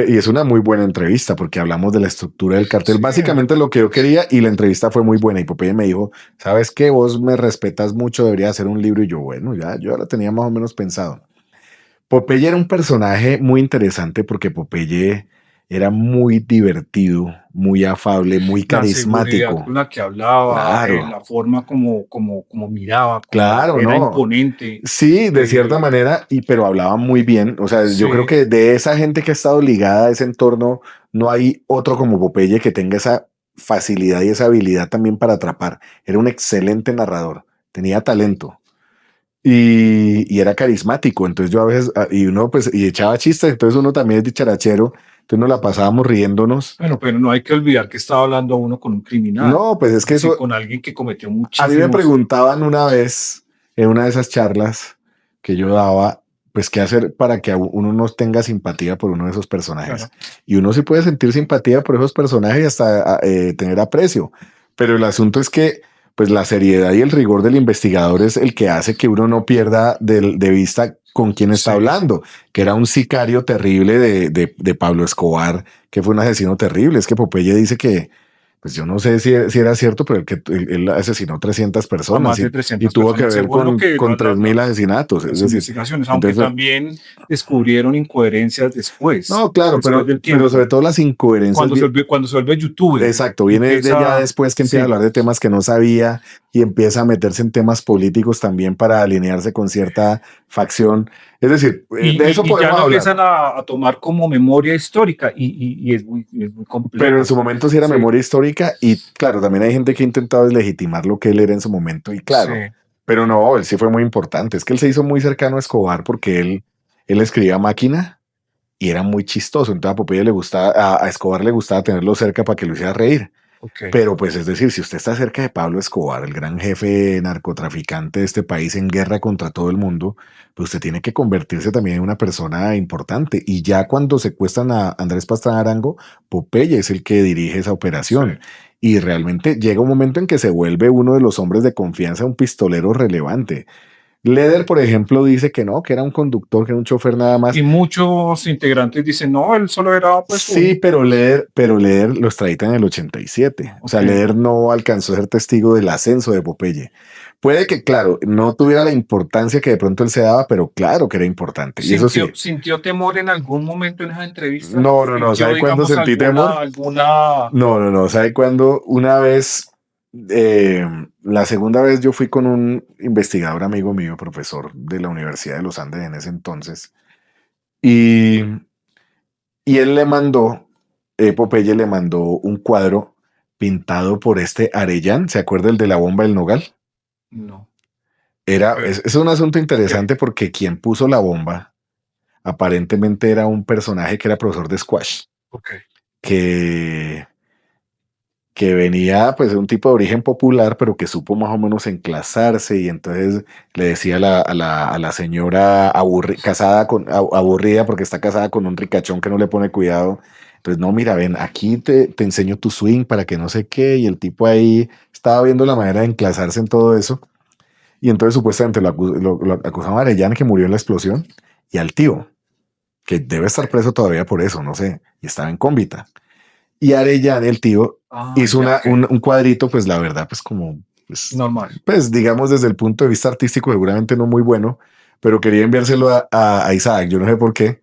Y es una muy buena entrevista porque hablamos de la estructura del cartel, Sí. básicamente lo que yo quería, y la entrevista fue muy buena. Y Popeye me dijo, ¿sabes qué? Vos me respetas mucho, debería hacer un libro. Y yo, bueno, yo ya lo tenía más o menos pensado. Popeye era un personaje muy interesante porque Popeye era muy divertido, muy afable, muy La seguridad carismático. con la que hablaba, Claro, la forma como miraba, como claro, era ¿no? imponente. Sí, de cierta eh, manera, pero hablaba muy bien. O sea, yo creo sí, que de esa gente que ha estado ligada a ese entorno, no hay otro como Popeye que tenga esa facilidad y esa habilidad también para atrapar. Era un excelente narrador, tenía talento. Y era carismático, entonces yo a veces, y uno pues, y echaba chistes, entonces uno también es dicharachero, entonces nos la pasábamos riéndonos. bueno, pero no hay que olvidar que estaba hablando uno con un criminal, No, pues es es que decir, eso, con alguien que cometió a mí me muchísimos. preguntaban una vez, en una de esas charlas que yo daba, pues qué hacer para que uno no tenga simpatía por uno de esos personajes. Claro. Y uno sí puede sentir simpatía por esos personajes y hasta tener aprecio, pero el asunto es que pues la seriedad y el rigor del investigador es el que hace que uno no pierda de vista con quién está Sí. hablando, que era un sicario terrible de Pablo Escobar, que fue un asesino terrible. Es que Popeye dice que, pues yo no sé si era cierto, pero él asesinó 300 A personas más de y 300 tuvo que personas, ver según lo que con 3.000 asesinatos. Es las decir, investigaciones, aunque entonces, también descubrieron incoherencias no, claro, después del pero sobre tiempo, todo las incoherencias. cuando se vuelve youtuber, Exacto, y viene de ya empieza, después que empieza a sí, hablar de temas que no sabía y empieza a meterse en temas políticos también para alinearse con cierta facción. Es decir, de eso y ya podemos lo hablar, empiezan a tomar como memoria histórica y es muy pero en complejo. su momento sí era Sí, memoria histórica y claro, también hay gente que ha intentado deslegitimar lo que él era en su momento y sí, claro, pero no, él sí fue muy importante. Es que él se hizo muy cercano a Escobar porque él escribía a máquina y era muy chistoso. Entonces a Popeye le gustaba, a Escobar le gustaba tenerlo cerca para que lo hiciera reír. ok. Pero pues es decir, si usted está cerca de Pablo Escobar, el gran jefe narcotraficante de este país en guerra contra todo el mundo, pues usted tiene que convertirse también en una persona importante. Y ya cuando secuestran a Andrés Pastrana Arango, Popeye es el que dirige esa Sí. operación. Y realmente llega un momento en que se vuelve uno de los hombres de confianza, un pistolero relevante. Leder, por ejemplo, dice que no, que era un conductor, que era un chofer nada más. Y muchos integrantes dicen, no, él solo era pues Sí, un... pero Leder lo extradita en el 87. O sea, Ok. Leder no alcanzó a ser testigo del ascenso de Popeye. Puede que, claro, no tuviera la importancia que de pronto él se daba, pero claro que era importante. Y eso sí, ¿Sintió temor en algún momento en esa entrevista? no. ¿Sintió, ¿Sabe cuándo digamos, sentí temor? alguna... No. ¿Sabe cuándo? Una vez, la segunda vez yo fui con un investigador amigo mío, profesor de la Universidad de los Andes en ese entonces, y Y él le mandó, Popeye le mandó un cuadro pintado por este Arellán, ¿se acuerda el de la bomba del Nogal? No. Era, Ok. es un asunto Ok. interesante porque quien puso la bomba aparentemente era un personaje que era profesor de squash, Ok. que, que venía pues de un tipo de origen popular, pero que supo más o menos enclasarse y entonces le decía a la señora aburrida porque está casada con un ricachón que no le pone cuidado. Entonces, no, mira, ven, aquí te enseño tu swing para que no sé qué. Y el tipo ahí estaba viendo la manera de enclasarse en todo eso. Y entonces supuestamente lo acusaban a Arellano que murió en la explosión y al tío, que debe estar preso todavía por eso, no sé, y estaba en cómbita. Y Arellano, el tío, Ah, hizo ya, ok. un cuadrito, pues la verdad, pues como, Normal. pues digamos desde el punto de vista artístico seguramente no muy bueno, pero quería enviárselo a Isaac, yo no sé por qué,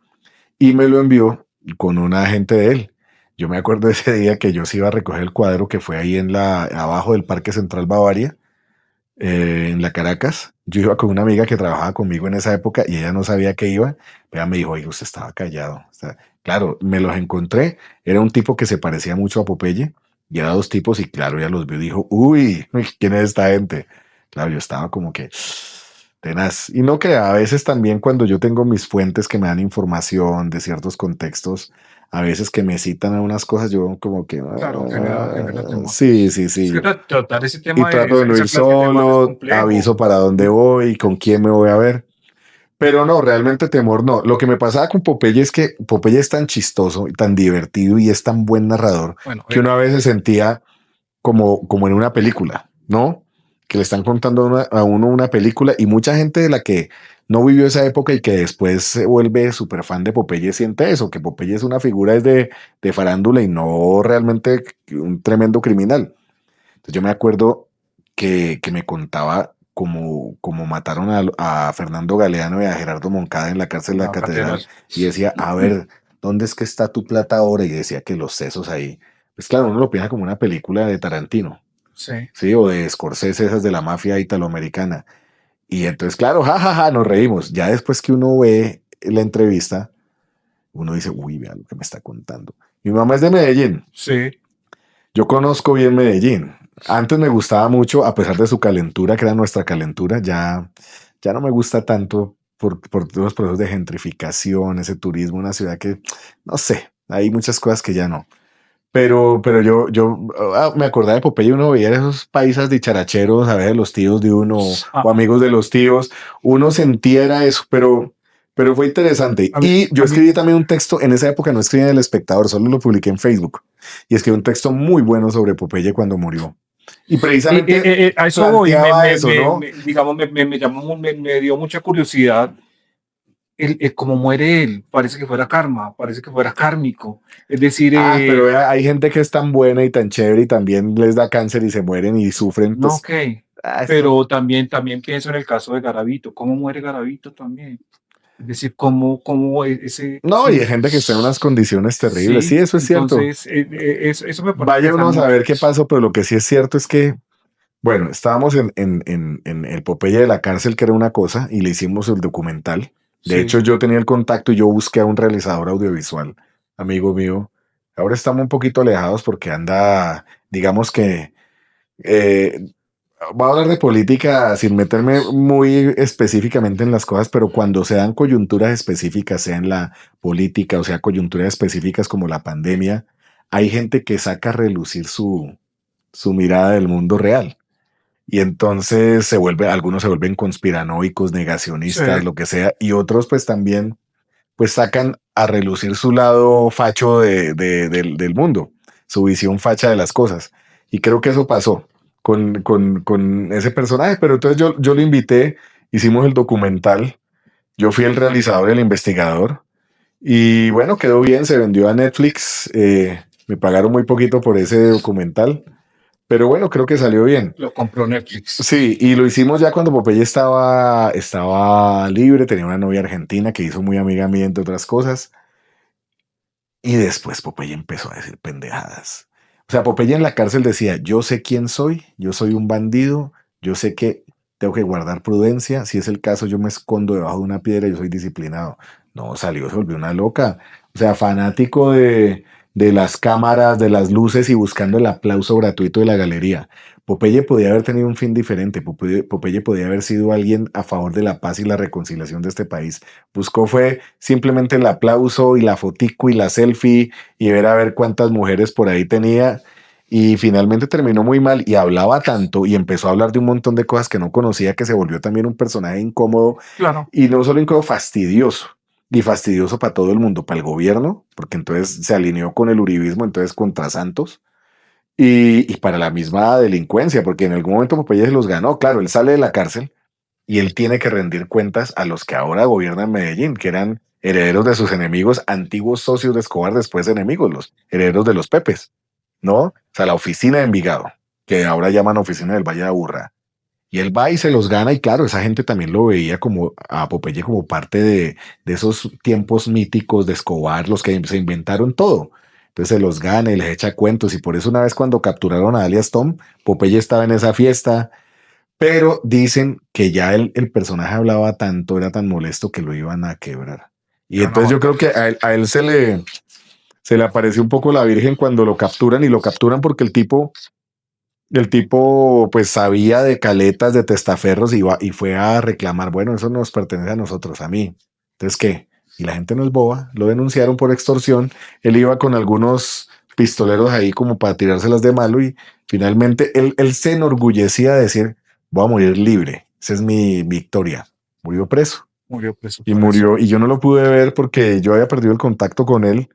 y me lo envió con un agente de él. Yo me acuerdo de ese día que yo sí iba a recoger el cuadro que fue ahí abajo del Parque Central Bavaria, en la Caracas. Yo iba con una amiga que trabajaba conmigo en esa época y ella no sabía que iba. Ella me dijo, oye, usted estaba callado. O sea, claro, me los encontré. Era un tipo que se parecía mucho a Popeye y era dos tipos y claro, ella los vio y dijo, uy, ¿quién es esta gente? Claro, yo estaba como que tenaz. Y no que a veces también cuando yo tengo mis fuentes que me dan información de ciertos contextos, a veces que me citan a unas cosas, yo como que... Claro, genera temor. sí, Es que sí. tratar ese Y tema trato de no esa ir clase de temas es solo, complejo. aviso para dónde voy, con quién me voy a ver. Pero no, realmente temor no. Lo que me pasaba con Popeye es que Popeye es tan chistoso y tan divertido y es tan buen narrador Bueno, que uno a veces sentía como en una película, ¿no? Que le están contando a uno una película y mucha gente de la que no vivió esa época y que después se vuelve súper fan de Popeye siente eso, que Popeye es una figura de farándula y no realmente un tremendo criminal. Entonces yo me acuerdo que me contaba cómo mataron a Fernando Galeano y a Gerardo Moncada en la cárcel de la la catedral catedral. y decía, a ver, ¿dónde es que está tu plata ahora? Y decía que los sesos ahí. Pues claro, uno lo piensa como una película de Tarantino, Sí. ¿sí? O de Scorsese, esas de la mafia italoamericana. Y entonces, claro, jajaja, nos reímos. Ya después que uno ve la entrevista, uno dice, uy, vea lo que me está contando. Mi mamá es de Medellín. Sí. Yo conozco bien Medellín. Antes me gustaba mucho, a pesar de su calentura, que era nuestra calentura, ya no me gusta tanto por todos los procesos de gentrificación, ese turismo, una ciudad que, no sé, hay muchas cosas que ya no. Pero yo me acordaba de Popeye, uno veía esos paisas dicharacheros, a ver, los tíos de uno o Ah, amigos de los tíos, uno sentía era eso, pero fue interesante. a mí, Y yo a mí, escribí también un texto, en esa época no escribí en El Espectador, solo lo publiqué en Facebook. Y escribí un texto muy bueno sobre Popeye cuando murió. Y precisamente a eso voy, planteaba eso, ¿no? digamos, me llamó, me dio mucha curiosidad cómo muere él. Parece que fuera karma, parece que fuera kármico. Es decir, Ah, pero hay gente que es tan buena y tan chévere y también les da cáncer y se mueren y sufren, no, pues, ok, esto. pero también pienso en el caso de Garavito, cómo muere Garavito también. Es decir, cómo No, y hay gente que está en unas condiciones terribles. Sí, sí, eso es cierto. entonces eso me pone a Vaya pensar uno a mucho. saber qué pasó, pero lo que sí es cierto es que, bueno, estábamos en el Popeye de la cárcel, que era una cosa, y le hicimos el documental. De Sí, hecho, yo tenía el contacto y yo busqué a un realizador audiovisual, amigo mío. Ahora estamos un poquito alejados porque anda, digamos que eh, voy a hablar de política sin meterme muy específicamente en las cosas, pero cuando se dan coyunturas específicas, sea en la política o sea coyunturas específicas como la pandemia, hay gente que saca a relucir su mirada del mundo real. Y entonces algunos se vuelven conspiranoicos, sí, negacionistas, lo que sea, y otros pues también pues sacan a relucir su lado facho del mundo, su visión facha de las cosas. Y creo que eso pasó con ese personaje, pero entonces yo lo invité, hicimos el documental, yo fui el realizador y el investigador, y bueno, quedó bien, se vendió a Netflix, me pagaron muy poquito por ese documental, pero bueno, creo que salió bien. lo compró Netflix. Sí, y lo hicimos ya cuando Popeye estaba libre, tenía una novia argentina que hizo muy amiga mía, entre otras cosas. Y después Popeye empezó a decir pendejadas. O sea, Popeye en la cárcel decía, yo sé quién soy, yo soy un bandido, yo sé que tengo que guardar prudencia, si es el caso yo me escondo debajo de una piedra, yo soy disciplinado. No, salió, se volvió una loca. O sea, fanático de las cámaras, de las luces y buscando el aplauso gratuito de la galería. Popeye podía haber tenido un fin diferente, Popeye podía haber sido alguien a favor de la paz y la reconciliación de este país. Buscó fue simplemente el aplauso y la fotico y la selfie y ver a ver cuántas mujeres por ahí tenía. Y finalmente terminó muy mal y hablaba tanto y empezó a hablar de un montón de cosas que no conocía que se volvió también un personaje incómodo Claro, y no solo incómodo, fastidioso. Y fastidioso para todo el mundo, para el gobierno, porque entonces se alineó con el uribismo, entonces contra Santos, y para la misma delincuencia, porque en algún momento Popeye se los ganó. Claro, él sale de la cárcel y él tiene que rendir cuentas a los que ahora gobiernan Medellín, que eran herederos de sus enemigos, antiguos socios de Escobar, después enemigos, los herederos de los Pepes, ¿no? O sea, la oficina de Envigado, que ahora llaman oficina del Valle de Aburrá. Y él va y se los gana, y claro, esa gente también lo veía como a Popeye como parte de esos tiempos míticos de Escobar, los que se inventaron todo. Entonces se los gana y les echa cuentos, y por eso una vez cuando capturaron a alias Tom, Popeye estaba en esa fiesta, pero dicen que ya el personaje hablaba tanto, era tan molesto que lo iban a quebrar. Y iban a entonces yo matar. creo que a él se le apareció un poco la Virgen cuando lo capturan, y lo capturan porque el tipo pues sabía de caletas, de testaferros, y fue a reclamar, bueno, eso nos pertenece a nosotros, a mí. Entonces, ¿qué? Y la gente no es boba, lo denunciaron por extorsión. Él iba con algunos pistoleros ahí como para tirárselas de malo y finalmente él se enorgullecía de decir, voy a morir libre, esa es mi victoria. Murió preso. Murió preso Y por eso. murió, y yo no lo pude ver porque yo había perdido el contacto con él.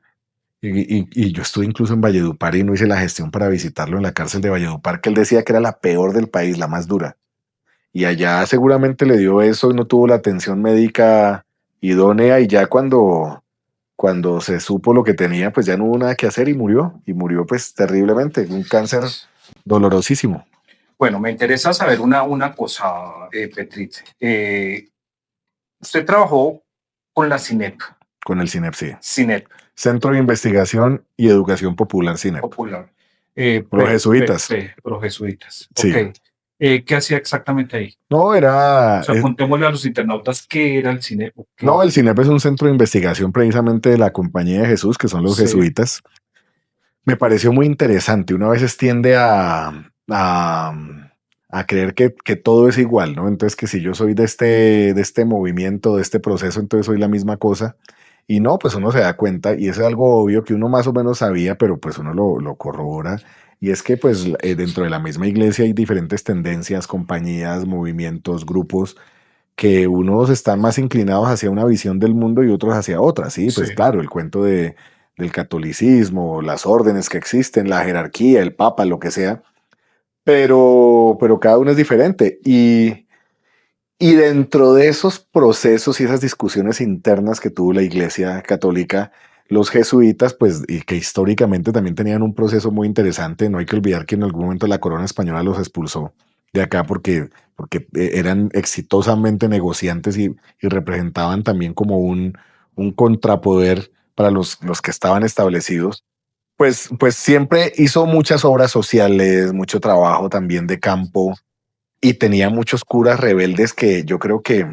Y yo estuve incluso en Valledupar y no hice la gestión para visitarlo en la cárcel de Valledupar, que él decía que era la peor del país, la más dura. Y allá seguramente le dio eso y no tuvo la atención médica idónea. Y ya cuando se supo lo que tenía, pues ya no hubo nada que hacer y murió. Y murió pues terriblemente, un cáncer dolorosísimo. Bueno, me interesa saber una cosa, Petrit. Usted trabajó con la CINEP. Con el CINEP, sí. CINEP. Centro de Investigación y Educación Popular, CINEP. Popular. Pro jesuitas. Pro jesuitas. Sí. Ok. ¿Qué hacía exactamente ahí? No, era... O sea, contémosle a los internautas qué era el CINEP. No, el CINEP es un centro de investigación precisamente de la Compañía de Jesús, que son los jesuitas. Me pareció muy interesante. Una vez tiende a creer que todo es igual, ¿no? Entonces que si yo soy de este movimiento, de este proceso, entonces soy la misma cosa. Y no, pues uno se da cuenta, y eso es algo obvio que uno más o menos sabía, pero pues uno lo corrobora. Y es que pues dentro de la misma iglesia hay diferentes tendencias, compañías, movimientos, grupos, que unos están más inclinados hacia una visión del mundo y otros hacia otra, ¿sí? Pues Sí. claro, el cuento del catolicismo, las órdenes que existen, la jerarquía, el papa, lo que sea, pero cada uno es diferente. Y dentro de esos procesos y esas discusiones internas que tuvo la Iglesia Católica, los jesuitas, pues, y que históricamente también tenían un proceso muy interesante, no hay que olvidar que en algún momento la corona española los expulsó de acá porque eran exitosamente negociantes y representaban también como un contrapoder para los que estaban establecidos. Pues siempre hizo muchas obras sociales, mucho trabajo también de campo y tenía muchos curas rebeldes que yo creo que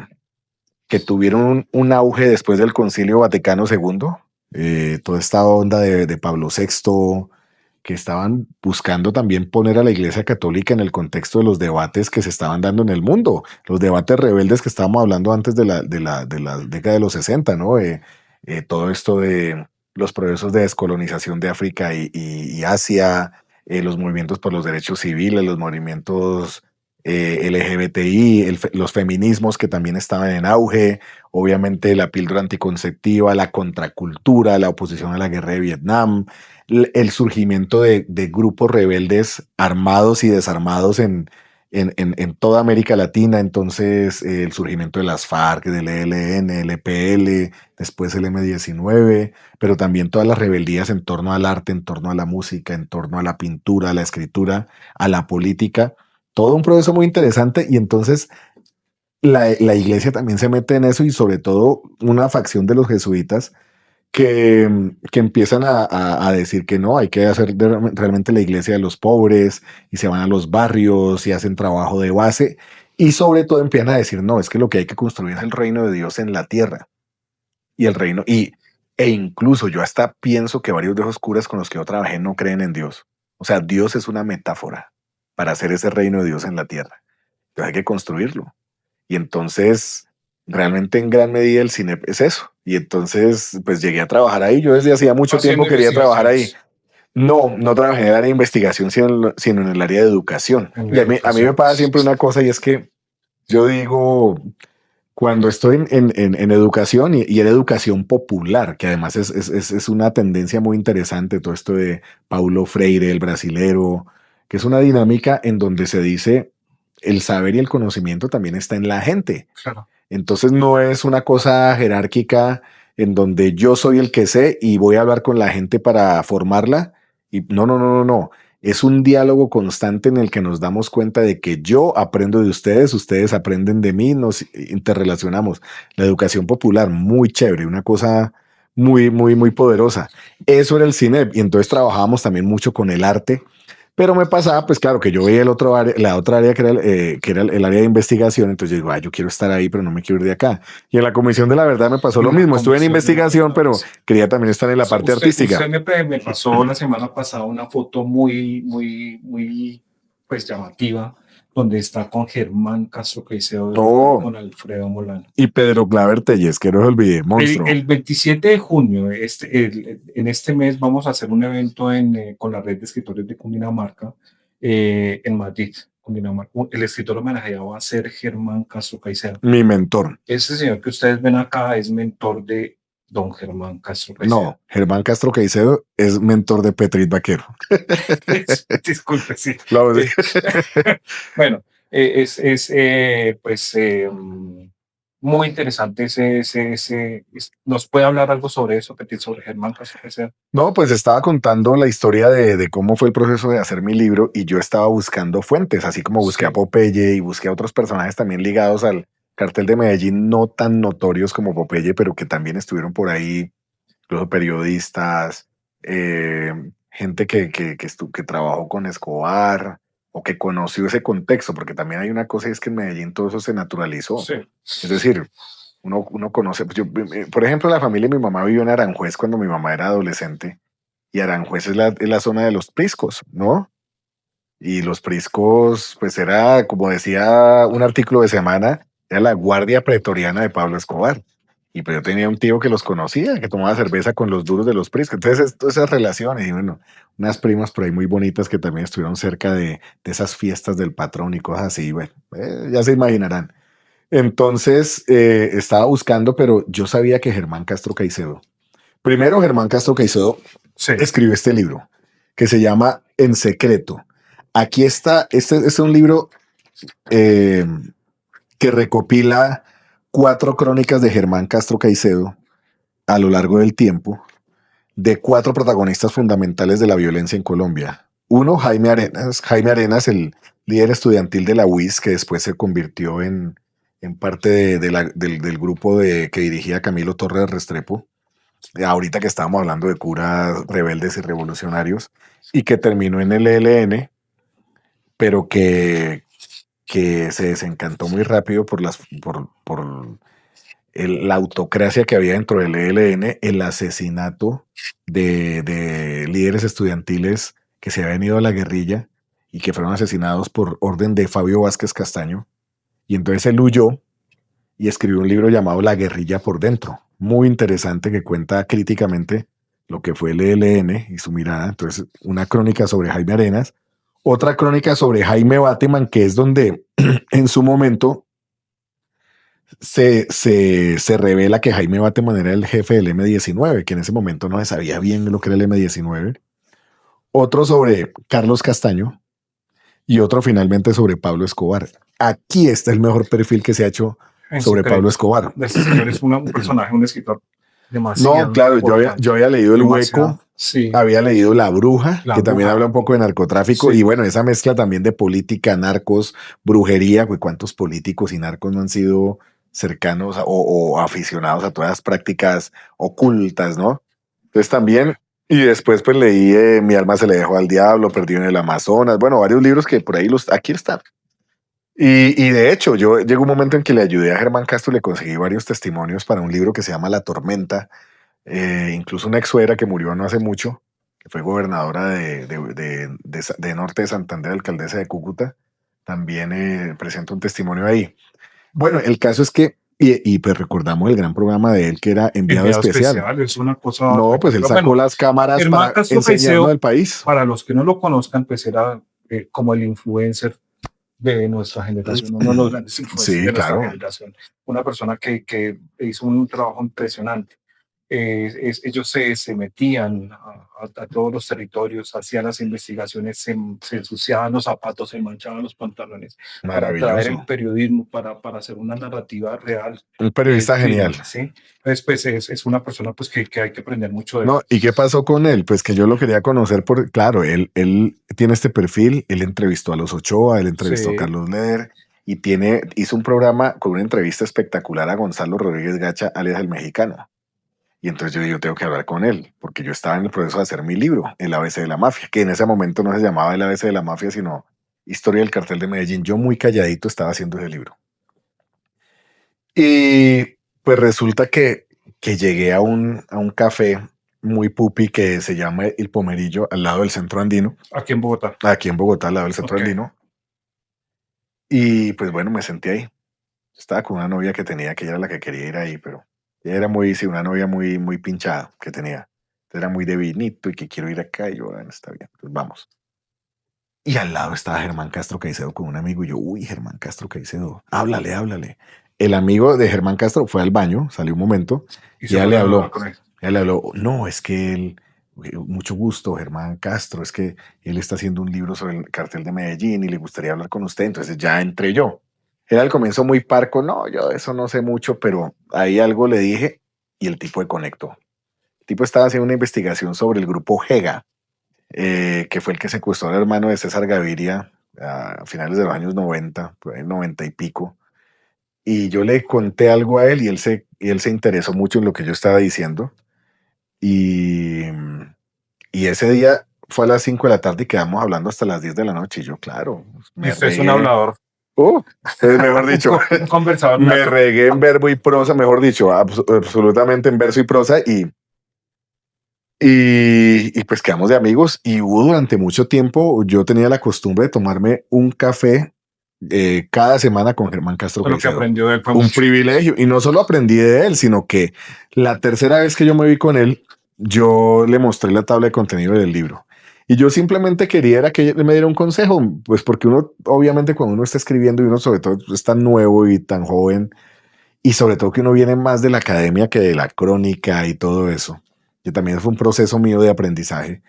tuvieron un auge después del Concilio Vaticano II. Toda esta onda de Pablo VI, que estaban buscando también poner a la Iglesia Católica en el contexto de los debates que se estaban dando en el mundo, los debates rebeldes que estábamos hablando antes de la década de los 60, ¿no? Todo esto de los procesos de descolonización de África y Asia, los movimientos por los derechos civiles, los movimientos LGBTI, los feminismos que también estaban en auge, obviamente la píldora anticonceptiva, la contracultura, la oposición a la guerra de Vietnam, el surgimiento de grupos rebeldes armados y desarmados en toda América Latina. Entonces el surgimiento de las FARC, del ELN, el EPL, después el M-19, pero también todas las rebeldías en torno al arte, en torno a la música, en torno a la pintura, a la escritura, a la política. Todo un proceso muy interesante, y entonces la iglesia también se mete en eso, y sobre todo una facción de los jesuitas que empiezan a decir que no, hay que hacer realmente la iglesia de los pobres, y se van a los barrios y hacen trabajo de base, y sobre todo empiezan a decir, no, es que lo que hay que construir es el reino de Dios en la tierra. Y el reino, e incluso yo hasta pienso que varios de esos curas con los que yo trabajé no creen en Dios. O sea, Dios es una metáfora para hacer ese reino de Dios en la tierra. Entonces hay que construirlo. Y entonces, realmente en gran medida el CINEP es eso. Y entonces, pues llegué a trabajar ahí. Yo desde hacía mucho tiempo quería trabajar ahí. No trabajé en el área de investigación, sino en el área de educación. Y a mí me pasa siempre una cosa, y es que yo digo, cuando estoy en educación y en educación popular, que además es una tendencia muy interesante, todo esto de Paulo Freire, el brasilero, que es una dinámica en donde se dice el saber y el conocimiento también está en la gente. Claro. Entonces no es una cosa jerárquica en donde yo soy el que sé y voy a hablar con la gente para formarla. Y no. Es un diálogo constante en el que nos damos cuenta de que yo aprendo de ustedes, ustedes aprenden de mí, nos interrelacionamos. La educación popular, muy chévere, una cosa muy, muy, muy poderosa. Eso era el CINEP, y entonces trabajábamos también mucho con el arte. Pero me pasaba, pues claro, que yo veía la otra área que era el área de investigación. Entonces yo digo, yo quiero estar ahí, pero no me quiero ir de acá. Y en la Comisión de la Verdad me pasó lo mismo. Estuve en investigación, pero quería también estar en la parte artística. Usted me pasó la semana pasada una foto muy, muy, muy, pues llamativa donde está con Germán Castro Caicedo Oh, con Alfredo Molano. y Pedro Claver Telles, que no se olvide, monstruo. El 27 de junio, en este mes, vamos a hacer un evento con la red de escritores de Cundinamarca en Madrid, Cundinamarca. El escritor homenajeado va a ser Germán Castro Caicedo. Mi mentor. Ese señor que ustedes ven acá es mentor de don Germán Castro Caicedo. No, Germán Castro Caicedo es mentor de Petrit Vaquero. Disculpe, sí. Lo- Bueno, pues muy interesante ¿Nos puede hablar algo sobre eso, Petit, sobre Germán Castro Caicedo? No, pues estaba contando la historia de cómo fue el proceso de hacer mi libro y yo estaba buscando fuentes, así como busqué a Sí. Popeye y busqué a otros personajes también ligados al cartel de Medellín, no tan notorios como Popeye, pero que también estuvieron por ahí, incluso periodistas, gente que trabajó con Escobar o que conoció ese contexto, porque también hay una cosa y es que en Medellín todo eso se naturalizó. Sí. Es decir, uno conoce, por ejemplo, la familia de mi mamá vivió en Aranjuez cuando mi mamá era adolescente y Aranjuez es la zona de los priscos, ¿no? Y los priscos, pues era, como decía un artículo de semana, era la guardia pretoriana de Pablo Escobar. Y pues yo tenía un tío que los conocía, que tomaba cerveza con los duros de los priscos. Entonces, todas esas relaciones, y bueno, unas primas por ahí muy bonitas que también estuvieron cerca de esas fiestas del patrón y cosas así, bueno, ya se imaginarán. Entonces, estaba buscando, pero yo sabía que Germán Castro Caicedo, primero Germán Castro Caicedo Sí. escribió este libro que se llama En Secreto. Aquí está, este es un libro que recopila 4 crónicas de Germán Castro Caicedo a lo largo del tiempo, de 4 protagonistas fundamentales de la violencia en Colombia. Uno, Jaime Arenas, el líder estudiantil de la UIS, que después se convirtió en parte del grupo que dirigía Camilo Torres Restrepo, ahorita que estábamos hablando de curas rebeldes y revolucionarios, y que terminó en el ELN, pero que se desencantó muy rápido por la autocracia que había dentro del ELN, el asesinato de líderes estudiantiles que se habían ido a la guerrilla y que fueron asesinados por orden de Fabio Vázquez Castaño. Y entonces él huyó y escribió un libro llamado La guerrilla por dentro, muy interesante, que cuenta críticamente lo que fue el ELN y su mirada. Entonces, una crónica sobre Jaime Arenas, otra crónica sobre Jaime Bateman, que es donde en su momento se revela que Jaime Bateman era el jefe del M-19, que en ese momento no se sabía bien lo que era el M-19. Otro sobre Carlos Castaño y otro finalmente sobre Pablo Escobar. Aquí está el mejor perfil que se ha hecho En sobre secreto. Pablo Escobar. Este señor es un personaje, un escritor demasiado. No, claro, yo había leído El demasiado, Hueco, sí. había leído La Bruja, La que también Bruja. habla un poco de narcotráfico, Sí. y bueno, esa mezcla también de política, narcos, brujería, pues cuántos políticos y narcos no han sido cercanos o aficionados a todas las prácticas ocultas, ¿no? Entonces también, y después pues leí Mi alma se le dejó al diablo, Perdido en el Amazonas, bueno, varios libros que por ahí aquí están. Y de hecho, yo llegó un momento en que le ayudé a Germán Castro, le conseguí varios testimonios para un libro que se llama La Tormenta, incluso una ex suegra que murió no hace mucho, que fue gobernadora de Norte de Santander, alcaldesa de Cúcuta, también presenta un testimonio ahí. Bueno, el caso es que, y pues recordamos el gran programa de él que era Enviado Especial. Es una cosa. No, pues él sacó las cámaras Germán para Castro enseñarnos Caicedo, el país. Para los que no lo conozcan, pues era como el influencer de nuestra generación, uno de los grandes influencers de nuestra generación. Una persona que hizo un trabajo impresionante. Ellos se metían a todos los territorios, hacían las investigaciones, se ensuciaban los zapatos, se manchaban los pantalones para traer el periodismo, para hacer una narrativa real. Un periodista genial. ¿Sí? Entonces, pues es una persona pues, que hay que aprender mucho de él. No, ¿y qué pasó con él? Pues que yo lo quería conocer claro, él tiene este perfil, él entrevistó a los Ochoa, él entrevistó a Carlos Leder y hizo un programa con una entrevista espectacular a Gonzalo Rodríguez Gacha, alias El Mexicano. Y entonces yo tengo que hablar con él, porque yo estaba en el proceso de hacer mi libro, El ABC de la Mafia, que en ese momento no se llamaba El ABC de la Mafia, sino Historia del Cartel de Medellín. Yo muy calladito estaba haciendo ese libro. Y pues resulta que llegué a un café muy pupi que se llama El Pomerillo, al lado del Centro Andino. Aquí en Bogotá. Aquí en Bogotá, al lado del Centro Andino. Y pues bueno, me senté ahí. Estaba con una novia que tenía, que ella era la que quería ir ahí, pero ella era muy, sí, una novia muy pinchada que tenía. Era muy de vinito y que quiero ir acá. Y yo, bueno, está bien, pues vamos. Y al lado estaba Germán Castro Caicedo con un amigo. Y yo, uy, Germán Castro Caicedo, háblale, háblale. El amigo de Germán Castro fue al baño, salió un momento Y y se ella fue le a hablar habló. con él. Ella le habló, no, es que él, mucho gusto, Germán Castro, es que él está haciendo un libro sobre el cartel de Medellín y le gustaría hablar con usted. Entonces ya entré yo. Era al comienzo muy parco, no, yo de eso no sé mucho, pero ahí algo le dije y el tipo de conectó. El tipo estaba haciendo una investigación sobre el grupo Gega, que fue el que secuestró al hermano de César Gaviria a finales de los años 90, por ahí 90 y pico. Y yo le conté algo a él y él se interesó mucho en lo que yo estaba diciendo. Y, y ese día fue a las 5 de la tarde y quedamos hablando hasta las 10 de la noche. Y yo, claro, Y me usted es un regué. hablador. Es mejor dicho, Un conversador me nato. regué en verbo y prosa, mejor dicho, absolutamente en verso y prosa. Y pues quedamos de amigos y hubo durante mucho tiempo, yo tenía la costumbre de tomarme un café cada semana con Germán Castro Lo que Caicedo. aprendió de él fue Un mucho. privilegio. Y no solo aprendí de él, sino que la tercera vez que yo me vi con él, yo le mostré la tabla de contenido del libro. Y yo simplemente quería era que él me diera un consejo, pues porque uno, obviamente cuando uno está escribiendo y uno sobre todo es tan nuevo y tan joven, y sobre todo que uno viene más de la academia que de la crónica y todo eso, que también fue un proceso mío de aprendizaje.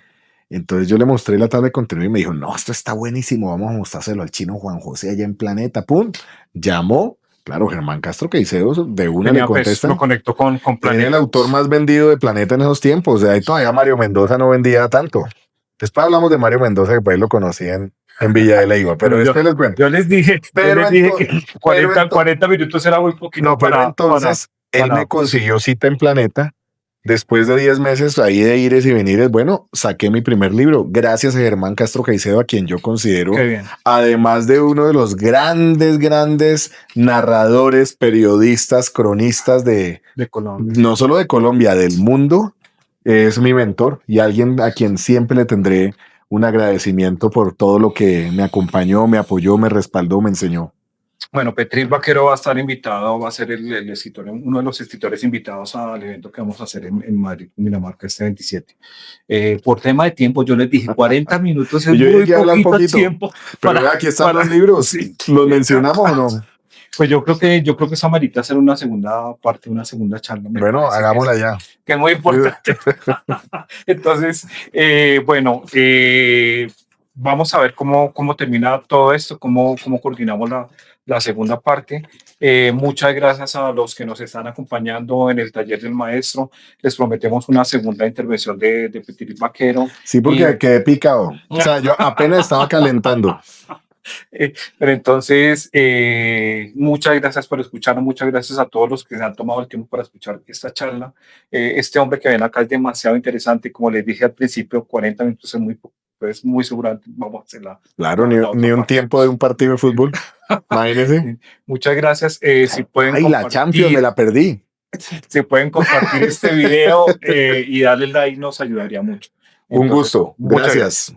Entonces yo le mostré la tabla de contenido y me dijo, no, esto está buenísimo, vamos a mostrárselo al chino Juan José allá en Planeta. Pum, llamó, claro, Germán Castro Caicedo, de una le Tenía, pues, lo contestan. conectó con Era el Planeta. autor más vendido de Planeta en esos tiempos. De ahí todavía Mario Mendoza no vendía tanto. Después hablamos de Mario Mendoza, que por ahí lo conocí en Villa de Leyva, pero Bueno, después les cuento. yo les dije Pero que entonces, 40 minutos era muy poquito no, pero entonces él me consiguió cita en Planeta. Después de 10 meses ahí de ires y venires, bueno, saqué mi primer libro, gracias a Germán Castro Caicedo, a quien yo considero, Qué bien. además de uno de los grandes narradores, periodistas, cronistas De Colombia. no solo de Colombia, del mundo, es mi mentor y alguien a quien siempre le tendré un agradecimiento por todo lo que me acompañó, me apoyó, me respaldó, me enseñó. Bueno, Petril Vaquero va a estar invitado, va a ser el escritor, uno de los escritores invitados al evento que vamos a hacer en Madrid, Dinamarca, este 27. Por tema de tiempo, yo les dije 40 minutos es muy poquito tiempo. Pero aquí están los libros, sí. ¿los mencionamos o no? Pues yo creo que eso amerita hacer una segunda parte, una segunda charla. Bueno, hagámosla ya. Que es muy importante. Entonces, bueno, vamos a ver cómo termina todo esto, cómo coordinamos la segunda parte. Muchas gracias a los que nos están acompañando en el taller del maestro. Les prometemos una segunda intervención de Petril Vaquero. Sí, porque quedé picado. O sea, yo apenas estaba calentando. Pero entonces, muchas gracias por escucharnos, muchas gracias a todos los que se han tomado el tiempo para escuchar esta charla. Este hombre que ven acá es demasiado interesante, como les dije al principio, 40 minutos es muy poco, pues muy seguramente vamos a hacerla. Claro, ni un tiempo de un partido de fútbol, imagínense. Muchas gracias, si pueden Ay, la Champions me la perdí. Si pueden compartir este video y darle like, nos ayudaría mucho. Un gusto, gracias.